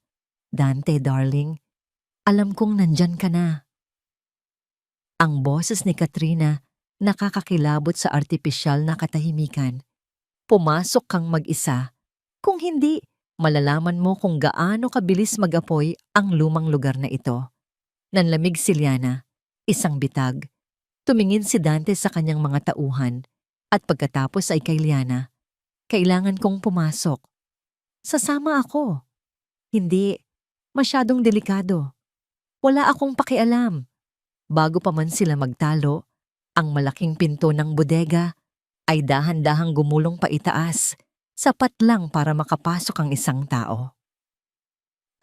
Dante, darling, alam kong nandyan ka na. Ang boses ni Katrina nakakakilabot sa artipisyal na katahimikan. Pumasok kang mag-isa. Kung hindi, malalaman mo kung gaano kabilis mag-apoy ang lumang lugar na ito. Nanlamig si Liana, isang bitag. Tumingin si Dante sa kanyang mga tauhan at pagkatapos ay kay Liana. Kailangan kong pumasok. Sasama ako. Hindi, masyadong delikado. Wala akong pakialam. Bago pa man sila magtalo, ang malaking pinto ng bodega ay dahan-dahang gumulong paitaas, sapat lang para makapasok ang isang tao.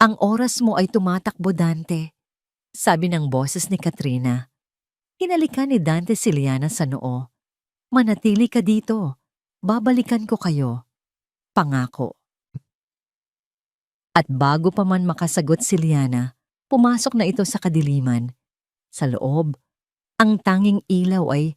Ang oras mo ay tumatakbo, Dante, sabi ng boses ni Katrina. Hinalikan ni Dante si Liana sa noo. Manatili ka dito. Babalikan ko kayo. Pangako. At bago pa man makasagot si Liana, pumasok na ito sa kadiliman. Sa loob, ang tanging ilaw ay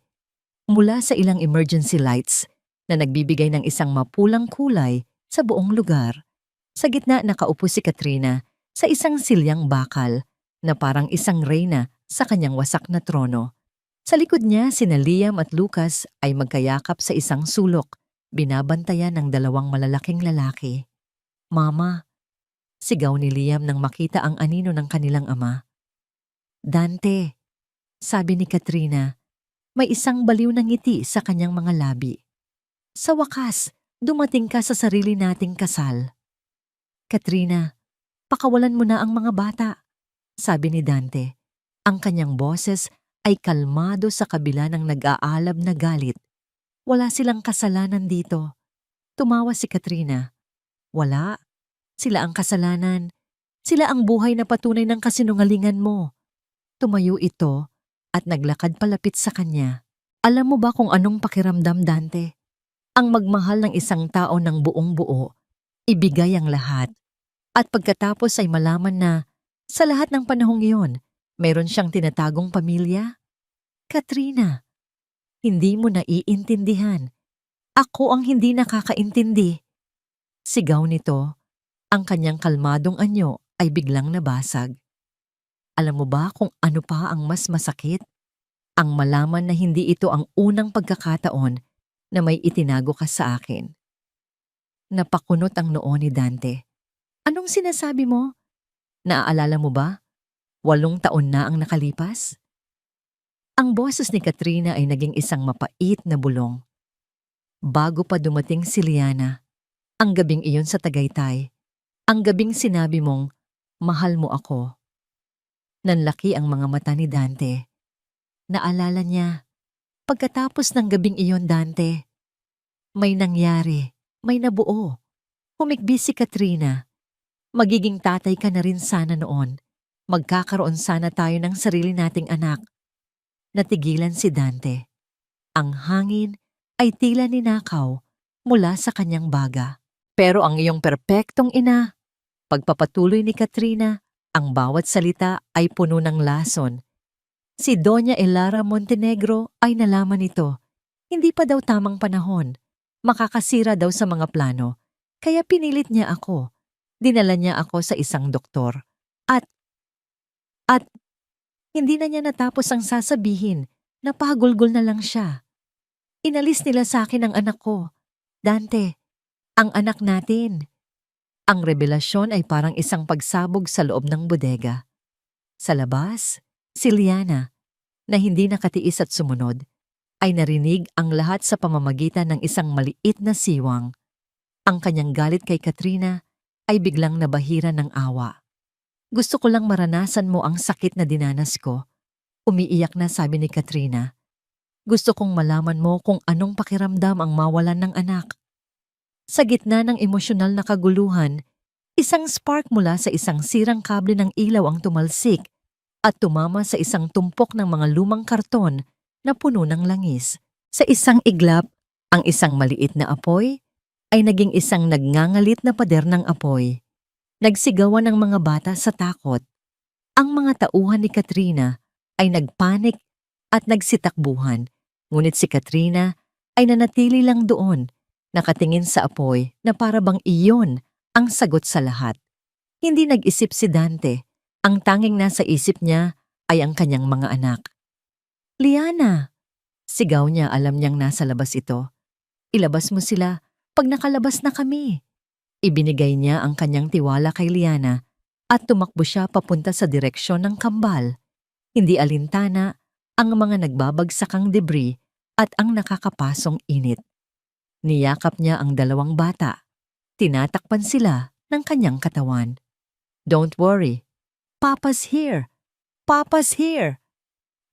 mula sa ilang emergency lights na nagbibigay ng isang mapulang kulay sa buong lugar. Sa gitna nakaupo si Katrina sa isang silyang bakal na parang isang reyna sa kanyang wasak na trono. Sa likod niya, sina Liam at Lucas ay magkayakap sa isang sulok, binabantayan ng dalawang malalaking lalaki. Mama, sigaw ni Liam nang makita ang anino ng kanilang ama. Dante, sabi ni Katrina, may isang baliw na ngiti sa kanyang mga labi. Sa wakas, dumating ka sa sarili nating kasal. Katrina, pakawalan mo na ang mga bata, sabi ni Dante. Ang kanyang boses ay kalmado sa kabila ng nag-aalab na galit. Wala silang kasalanan dito. Tumawa si Katrina. Wala. Sila ang kasalanan. Sila ang buhay na patunay ng kasinungalingan mo. Tumayo ito at naglakad palapit sa kanya. Alam mo ba kung anong pakiramdam, Dante? Ang magmahal ng isang tao ng buong buo, ibigay ang lahat. At pagkatapos ay malaman na sa lahat ng panahong iyon, mayroon siyang tinatagong pamilya? Katrina, hindi mo naiintindihan. Ako ang hindi nakakaintindi. Sigaw nito, ang kanyang kalmadong anyo ay biglang nabasag. Alam mo ba kung ano pa ang mas masakit? Ang malaman na hindi ito ang unang pagkakataon na may itinago ka sa akin. Napakunot ang noo ni Dante. Anong sinasabi mo? Naaalala mo ba? 8 taon na ang nakalipas? Ang boses ni Katrina ay naging isang mapait na bulong. Bago pa dumating si Liana, ang gabing iyon sa Tagaytay, ang gabing sinabi mong, mahal mo ako. Nanlaki ang mga mata ni Dante. Naalala niya, pagkatapos ng gabing iyon, Dante, may nangyari, may nabuo. Humikbi si Katrina. Magiging tatay ka na rin sana noon. Magkakaroon sana tayo ng sarili nating anak. Natigilan si Dante. Ang hangin ay tila ninakaw mula sa kanyang baga. Pero ang iyong perpektong ina, pagpapatuloy ni Katrina, ang bawat salita ay puno ng lason. Si Doña Elara Montenegro ay nalaman ito. Hindi pa daw tamang panahon. Makakasira daw sa mga plano. Kaya pinilit niya ako. Dinala niya ako sa isang doktor. At hindi na niya natapos ang sasabihin. Napagulgol na lang siya. Inalis nila sa akin ang anak ko. Dante, ang anak natin. Ang revelasyon ay parang isang pagsabog sa loob ng bodega. Sa labas, si Liana, na hindi nakatiis at sumunod, ay narinig ang lahat sa pamamagitan ng isang maliit na siwang. Ang kanyang galit kay Katrina ay biglang nabahira ng awa. Gusto ko lang maranasan mo ang sakit na dinanas ko. Umiiyak na sabi ni Katrina. Gusto kong malaman mo kung anong pakiramdam ang mawalan ng anak. Sa gitna ng emosyonal na kaguluhan, isang spark mula sa isang sirang kable ng ilaw ang tumalsik at tumama sa isang tumpok ng mga lumang karton na puno ng langis. Sa isang iglap, ang isang maliit na apoy ay naging isang nagngangalit na pader ng apoy. Nagsigawan ng mga bata sa takot. Ang mga tauhan ni Katrina ay nagpanik at nagsitakbuhan, ngunit si Katrina ay nanatili lang doon, nakatingin sa apoy na para bang iyon ang sagot sa lahat. Hindi nag-isip si Dante. Ang tanging nasa isip niya ay ang kanyang mga anak. "Liana!" Sigaw niya, alam niyang nasa labas ito. "Ilabas mo sila pag nakalabas na kami." Ibinigay niya ang kanyang tiwala kay Liana at tumakbo siya papunta sa direksyon ng kambal. Hindi alintana ang mga nagbabagsakang debris at ang nakakapasong init. Niyakap niya ang dalawang bata. Tinatakpan sila ng kanyang katawan. "Don't worry. Papa's here! Papa's here!"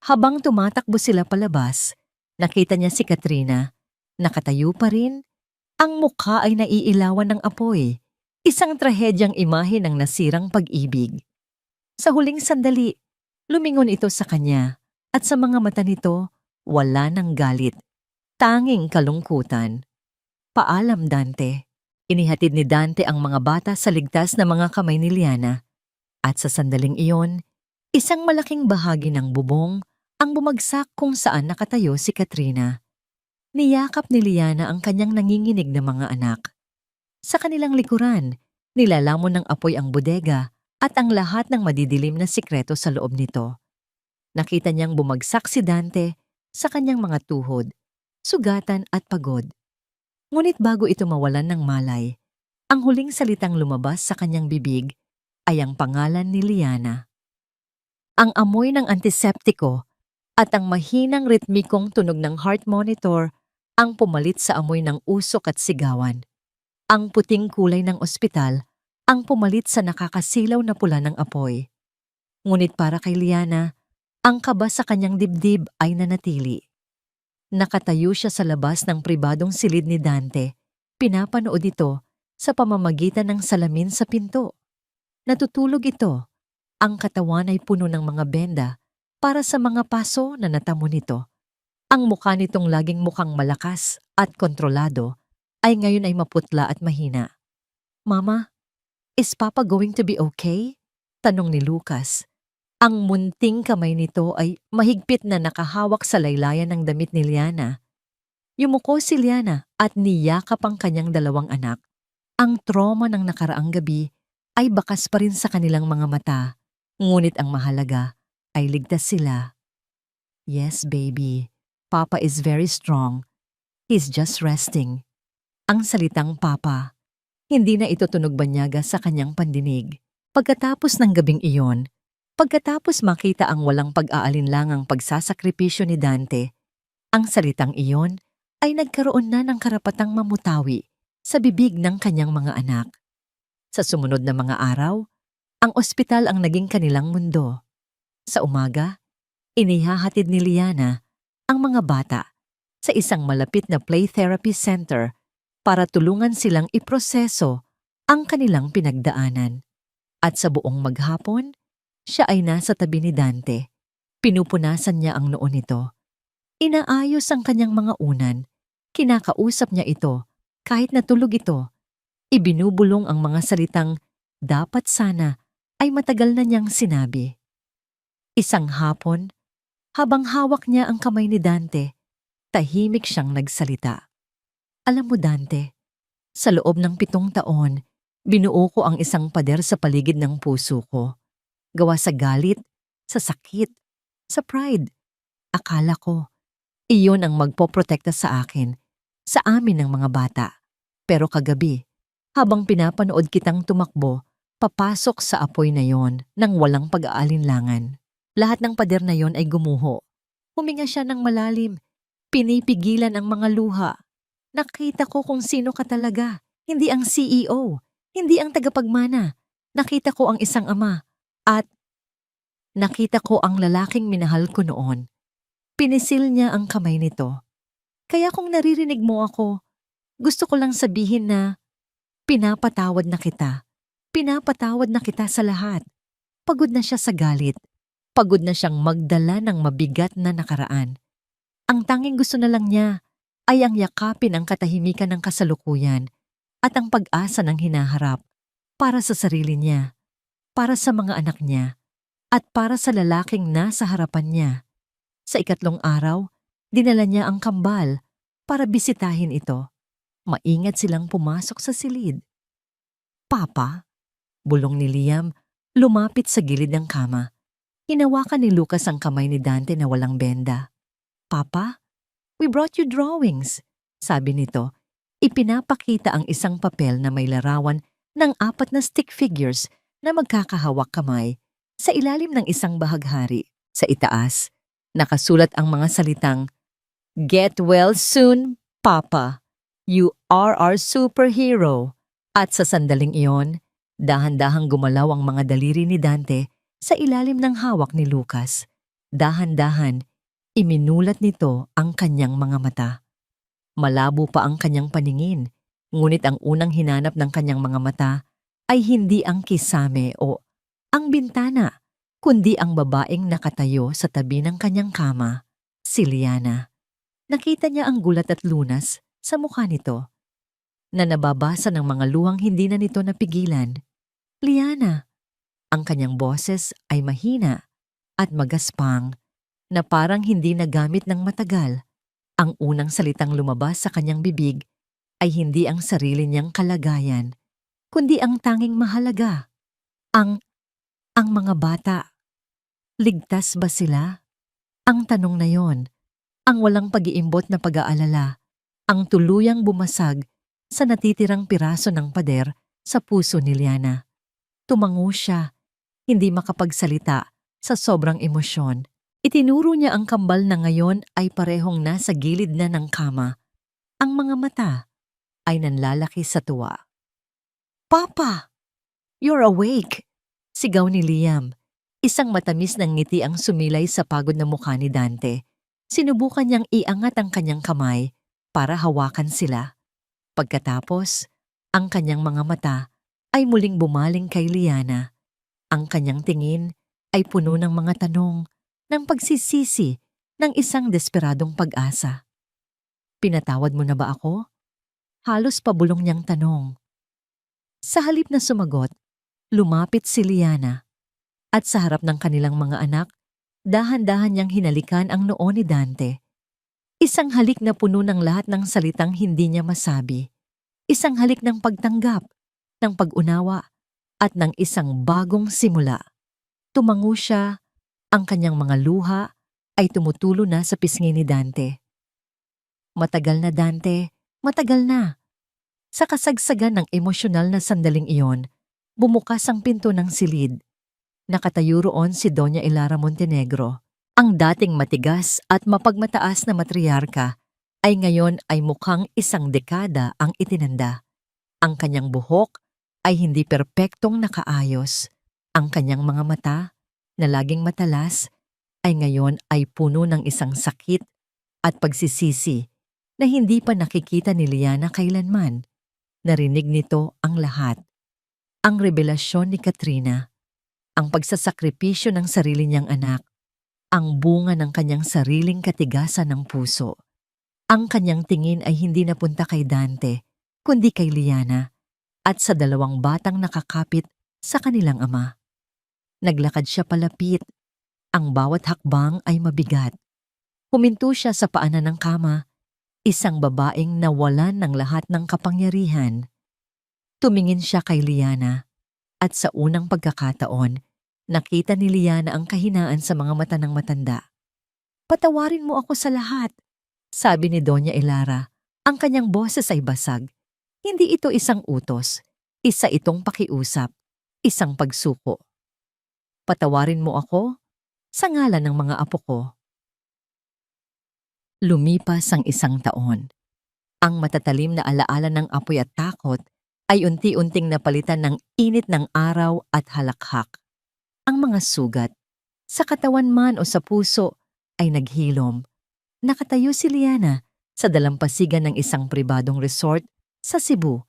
Habang tumatakbo sila palabas, nakita niya si Katrina. Nakatayo pa rin. Ang mukha ay naiilawan ng apoy. Isang trahedyang imahe ng nasirang pag-ibig. Sa huling sandali, lumingon ito sa kanya at sa mga mata nito, wala ng galit. Tanging kalungkutan. "Paalam, Dante." Inihatid ni Dante ang mga bata sa ligtas na mga kamay ni Liana. At sa sandaling iyon, isang malaking bahagi ng bubong ang bumagsak kung saan nakatayo si Katrina. Niyakap ni Liana ang kanyang nanginginig na mga anak. Sa kanilang likuran, nilalamon ng apoy ang bodega at ang lahat ng madidilim na sikreto sa loob nito. Nakita niyang bumagsak si Dante sa kanyang mga tuhod, sugatan at pagod. Ngunit bago ito mawalan ng malay, ang huling salitang lumabas sa kanyang bibig ay ang pangalan ni Liana. Ang amoy ng antiseptiko at ang mahinang ritmikong tunog ng heart monitor ang pumalit sa amoy ng usok at sigawan. Ang puting kulay ng ospital ang pumalit sa nakakasilaw na pula ng apoy. Ngunit para kay Liana, ang kaba sa kanyang dibdib ay nanatili. Nakatayo siya sa labas ng pribadong silid ni Dante. Pinapanood ito sa pamamagitan ng salamin sa pinto. Natutulog ito. Ang katawan ay puno ng mga benda para sa mga paso na natamo nito. Ang mukha nitong laging mukhang malakas at kontrolado ay ngayon ay maputla at mahina. "Mama, is Papa going to be okay?" Tanong ni Lucas. Ang munting kamay nito ay mahigpit na nakahawak sa laylayan ng damit ni Liana. Yumuko si Liana at niyakap ang kanyang dalawang anak. Ang trauma ng nakaraang gabi ay bakas pa rin sa kanilang mga mata, ngunit ang mahalaga ay ligtas sila. "Yes, baby. Papa is very strong. He's just resting." Ang salitang Papa, hindi na ito tunog banyaga sa kanyang pandinig. Pagkatapos ng gabing iyon, pagkatapos makita ang walang pag-aalinlangang pagsasakripisyo ni Dante, ang salitang iyon ay nagkaroon na ng karapatang mamutawi sa bibig ng kanyang mga anak. Sa sumunod na mga araw, ang ospital ang naging kanilang mundo. Sa umaga, inihahatid ni Liana ang mga bata sa isang malapit na play therapy center para tulungan silang iproseso ang kanilang pinagdaanan. At sa buong maghapon, siya ay nasa tabi ni Dante. Pinupunasan niya ang noo nito. Inaayos ang kanyang mga unan. Kinakausap niya ito kahit natulog ito. Ibinubulong ang mga salitang dapat sana ay matagal na niyang sinabi. Isang hapon, habang hawak niya ang kamay ni Dante, tahimik siyang nagsalita. "Alam mo, Dante, sa loob ng 7 taon, binuo ko ang isang pader sa paligid ng puso ko. Gawa sa galit, sa sakit, sa pride. Akala ko, iyon ang magpoprotekta sa akin, sa amin ng mga bata. Pero kagabi, habang pinapanood kitang tumakbo, papasok sa apoy na yon nang walang pag-aalinlangan. Lahat ng pader na yon ay gumuho. Huminga siya ng malalim, pinipigilan ang mga luha. Nakita ko kung sino ka talaga, hindi ang CEO, hindi ang tagapagmana. Nakita ko ang isang ama, at nakita ko ang lalaking minahal ko noon." Pinisil niya ang kamay nito. "Kaya kung naririnig mo ako, gusto ko lang sabihin na pinapatawad na kita. Pinapatawad na kita sa lahat." Pagod na siya sa galit. Pagod na siyang magdala ng mabigat na nakaraan. Ang tanging gusto na lang niya ay ang yakapin ang katahimikan ng kasalukuyan at ang pag-asa ng hinaharap para sa sarili niya, para sa mga anak niya, at para sa lalaking nasa harapan niya. Sa ikatlong araw, dinala niya ang kambal para bisitahin ito. Maingat silang pumasok sa silid. Papa, bulong ni Liam, lumapit sa gilid ng kama. Hinawakan ni Lucas ang kamay ni Dante na walang benda. Papa, we brought you drawings, sabi nito. Ipinapakita ang isang papel na may larawan ng 4 na stick figures na magkakahawak kamay sa ilalim ng isang bahaghari. Sa itaas, nakasulat ang mga salitang, "Get well soon, Papa. You are our superhero." At sa sandaling iyon, dahan-dahang gumalaw ang mga daliri ni Dante sa ilalim ng hawak ni Lucas. Dahan-dahan, iminulat nito ang kanyang mga mata. Malabo pa ang kanyang paningin, ngunit ang unang hinanap ng kanyang mga mata ay hindi ang kisame o ang bintana, kundi ang babaeng nakatayo sa tabi ng kanyang kama, si Liana. Nakita niya ang gulat at lunas sa mukha nito, na nababasa ng mga luhang hindi na nito napigilan. Liana, ang kanyang boses ay mahina at magaspang na parang hindi nagamit ng matagal. Ang unang salitang lumabas sa kanyang bibig ay hindi ang sarili niyang kalagayan, kundi ang tanging mahalaga. Ang mga bata. Ligtas ba sila? Ang tanong na yon, ang walang pag-iimbot na pag-aalala, ang tuluyang bumasag sa natitirang piraso ng pader sa puso ni Liana. Tumango siya, hindi makapagsalita sa sobrang emosyon. Itinuro niya ang kambal na ngayon ay parehong nasa gilid na ng kama. Ang mga mata ay nanlalaki sa tuwa. "Papa, you're awake!" Sigaw ni Liam. Isang matamis ng ngiti ang sumilay sa pagod na mukha ni Dante. Sinubukan niyang iangat ang kanyang kamay para hawakan sila. Pagkatapos, ang kanyang mga mata ay muling bumaling kay Liana. Ang kanyang tingin ay puno ng mga tanong, ng pagsisisi, ng isang desperadong pag-asa. "Pinatawad mo na ba ako?" Halos pabulong niyang tanong. Sa halip na sumagot, lumapit si Liana at sa harap ng kanilang mga anak, dahan-dahan niyang hinalikan ang noo ni Dante. Isang halik na puno ng lahat ng salitang hindi niya masabi. Isang halik ng pagtanggap, ng pag-unawa, at ng isang bagong simula. Tumango siya, ang kanyang mga luha ay tumutulo na sa pisngi ni Dante. Matagal na, Dante, matagal na. Sa kasagsagan ng emosyonal na sandaling iyon, bumukas ang pinto ng silid. Nakatayo roon si Doña Elara Montenegro. Ang dating matigas at mapagmataas na matriarka ay ngayon ay mukhang 1 dekada ang itinanda. Ang kanyang buhok ay hindi perpektong nakaayos. Ang kanyang mga mata, na laging matalas, ay ngayon ay puno ng isang sakit at pagsisisi na hindi pa nakikita ni Liana kailanman. Narinig nito ang lahat. Ang revelasyon ni Katrina, ang pagsasakripisyo ng sarili niyang anak, ang bunga ng kanyang sariling katigasan ng puso. Ang kanyang tingin ay hindi napunta kay Dante, kundi kay Liana at sa 2 batang nakakapit sa kanilang ama. Naglakad siya palapit. Ang bawat hakbang ay mabigat. Huminto siya sa paanan ng kama, isang babaeng nawalan ng lahat ng kapangyarihan. Tumingin siya kay Liana at sa unang pagkakataon, nakita ni Liana ang kahinaan sa mga mata ng matanda. "Patawarin mo ako sa lahat," sabi ni Doña Elara. Ang kanyang boses ay basag. Hindi ito isang utos, isa itong pakiusap, isang pagsuko. "Patawarin mo ako sa ngalan ng mga apo ko." Lumipas ang 1 taon. Ang matatalim na alaala ng apoy at takot ay unti-unting napalitan ng init ng araw at halakhak. Ang mga sugat, sa katawan man o sa puso, ay naghilom. Nakatayo si Liana sa dalampasigan ng isang pribadong resort sa Cebu.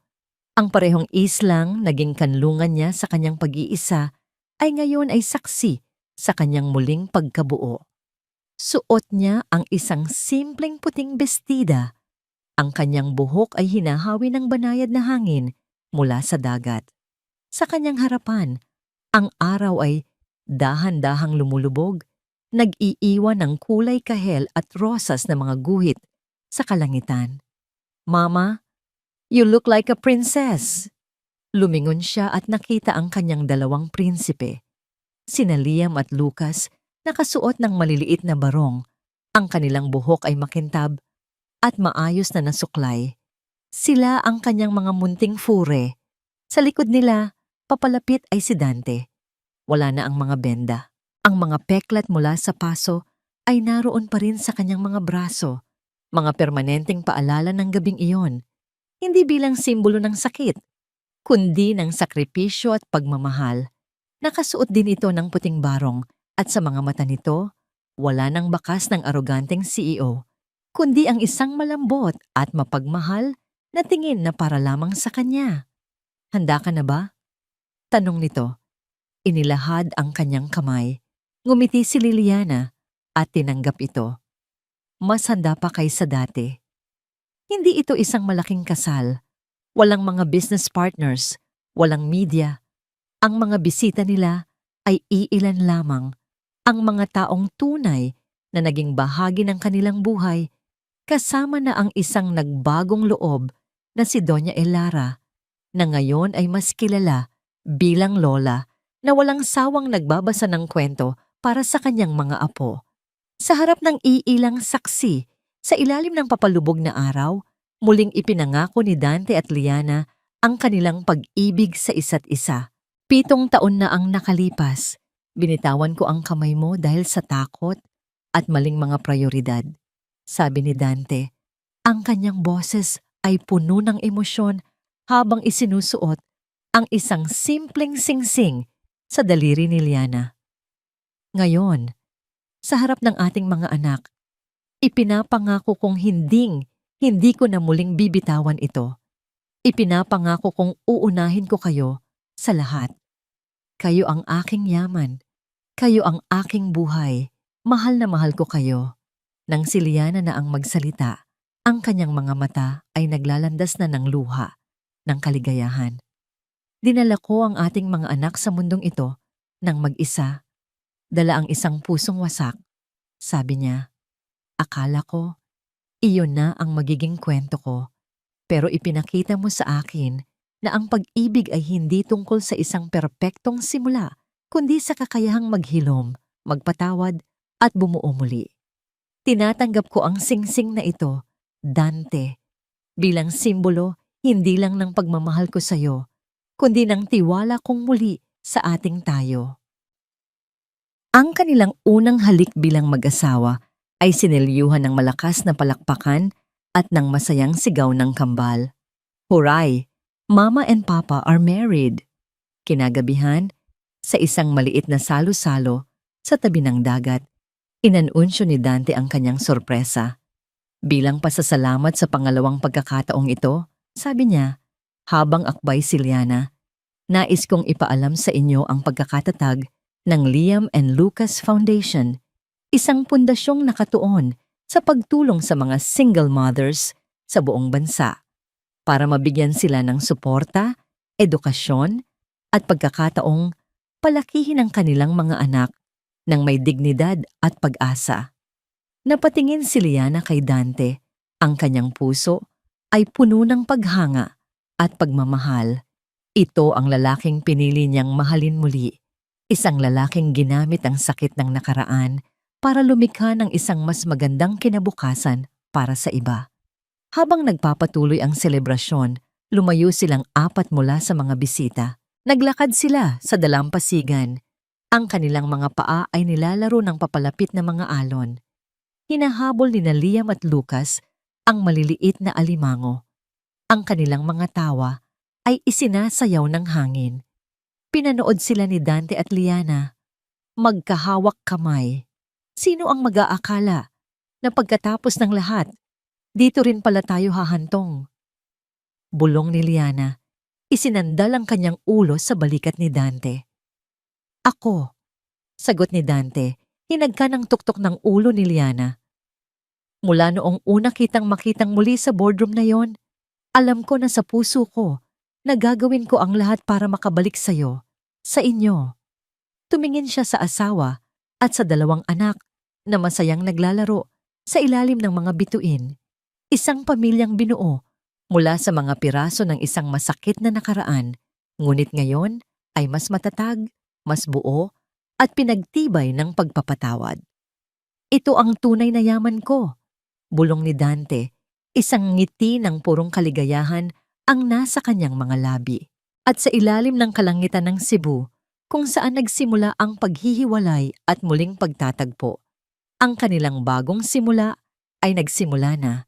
Ang parehong islang naging kanlungan niya sa kanyang pag-iisa ay ngayon ay saksi sa kanyang muling pagkabuo. Suot niya ang isang simpleng puting bestida. Ang kanyang buhok ay hinahawi ng banayad na hangin mula sa dagat. Sa kanyang harapan, ang araw ay dahan-dahang lumulubog, nag-iiwan ng kulay kahel at rosas na mga guhit sa kalangitan. "Mama, you look like a princess." Lumingon siya at nakita ang kanyang dalawang prinsipe. Sina Liam at Lucas, nakasuot ng maliliit na barong. Ang kanilang buhok ay makintab at maayos na nasuklay. Sila ang kanyang mga munting fure. Sa likod nila, papalapit ay si Dante. Wala na ang mga benda. Ang mga peklat mula sa paso ay naroon pa rin sa kanyang mga braso, mga permanenteng paalala ng gabing iyon, hindi bilang simbolo ng sakit, kundi ng sakripisyo at pagmamahal. Nakasuot din ito ng puting barong at sa mga mata nito, wala nang bakas ng aroganteng CEO, kundi ang isang malambot at mapagmahal na tingin na para lamang sa kanya. "Handa ka na ba?" tanong nito. Inilahad ang kanyang kamay. Ngumiti si Liliana at tinanggap ito. Mas handa pa kaysa dati. Hindi ito isang malaking kasal. Walang mga business partners, walang media. Ang mga bisita nila ay iilan lamang. Ang mga taong tunay na naging bahagi ng kanilang buhay, kasama na ang isang nagbagong loob na si Doña Elara, na ngayon ay mas kilala bilang lola na walang sawang nagbabasa ng kwento para sa kanyang mga apo. Sa harap ng iilang saksi, sa ilalim ng papalubog na araw, muling ipinangako ni Dante at Liana ang kanilang pag-ibig sa isa't isa. 7 taon na ang nakalipas. Binitawan ko ang kamay mo dahil sa takot at maling mga prioridad. Sabi ni Dante, ang kanyang boses ay puno ng emosyon habang isinusuot ang isang simpleng singsing sa daliri ni Liana. Ngayon, sa harap ng ating mga anak, ipinapangako kong hindi ko na muling bibitawan ito. Ipinapangako kong uunahin ko kayo sa lahat. Kayo ang aking yaman. Kayo ang aking buhay. Mahal na mahal ko kayo. Nang si Liana na ang magsalita, ang kanyang mga mata ay naglalandas na ng luha, ng kaligayahan. Dinala ko ang ating mga anak sa mundong ito nang mag-isa. Dala ang isang pusong wasak. Sabi niya, akala ko, iyon na ang magiging kwento ko. Pero ipinakita mo sa akin na ang pag-ibig ay hindi tungkol sa isang perpektong simula, kundi sa kakayahang maghilom, magpatawad at bumuo muli. Tinatanggap ko ang singsing na ito, Dante, bilang simbolo hindi lang ng pagmamahal ko sa iyo, kundi ng tiwala kong muli sa ating tayo. Ang kanilang unang halik bilang mag-asawa ay sinelyuhan ng malakas na palakpakan at ng masayang sigaw ng kambal. Huray! Mama and Papa are married. Kinagabihan, sa isang maliit na salo-salo sa tabi ng dagat, inanunsyo ni Dante ang kanyang sorpresa. Bilang pasasalamat sa pangalawang pagkakataong ito, sabi niya, habang akbay si Liana, nais kong ipaalam sa inyo ang pagkakatatag ng Liam and Lucas Foundation, isang pundasyong nakatuon sa pagtulong sa mga single mothers sa buong bansa para mabigyan sila ng suporta, edukasyon, at pagkakataong palakihin ang kanilang mga anak ng may dignidad at pag-asa. Napatingin si Liana kay Dante, ang kanyang puso ay puno ng paghanga at pagmamahal. Ito ang lalaking pinili niyang mahalin muli. Isang lalaking ginamit ang sakit ng nakaraan para lumikha ng isang mas magandang kinabukasan para sa iba. Habang nagpapatuloy ang selebrasyon, lumayo silang 4 mula sa mga bisita. Naglakad sila sa dalampasigan. Ang kanilang mga paa ay nilalaro ng papalapit na mga alon. Hinahabol ni Liam at Lucas ang maliliit na alimango. Ang kanilang mga tawa ay isinasayaw ng hangin. Pinanood sila ni Dante at Liana. Magkahawak kamay. Sino ang mag-aakala na pagkatapos ng lahat, dito rin pala tayo hahantong? Bulong ni Liana, isinandal ang kanyang ulo sa balikat ni Dante. Ako, Sagot ni Dante, hinagka ng tuktok ng ulo ni Liana. Mula noong una kitang makitang muli sa boardroom na yon, alam ko na sa puso ko na gagawin ko ang lahat para makabalik sa'yo, sa inyo. Tumingin siya sa asawa at sa dalawang anak na masayang naglalaro sa ilalim ng mga bituin. Isang pamilyang binuo mula sa mga piraso ng isang masakit na nakaraan, ngunit ngayon ay mas matatag, mas buo, at pinagtibay ng pagpapatawad. Ito ang tunay na yaman ko, bulong ni Dante, isang ngiti ng purong kaligayahan ang nasa kanyang mga labi. At sa ilalim ng kalangitan ng Cebu, kung saan nagsimula ang paghihiwalay at muling pagtatagpo, ang kanilang bagong simula ay nagsimula na.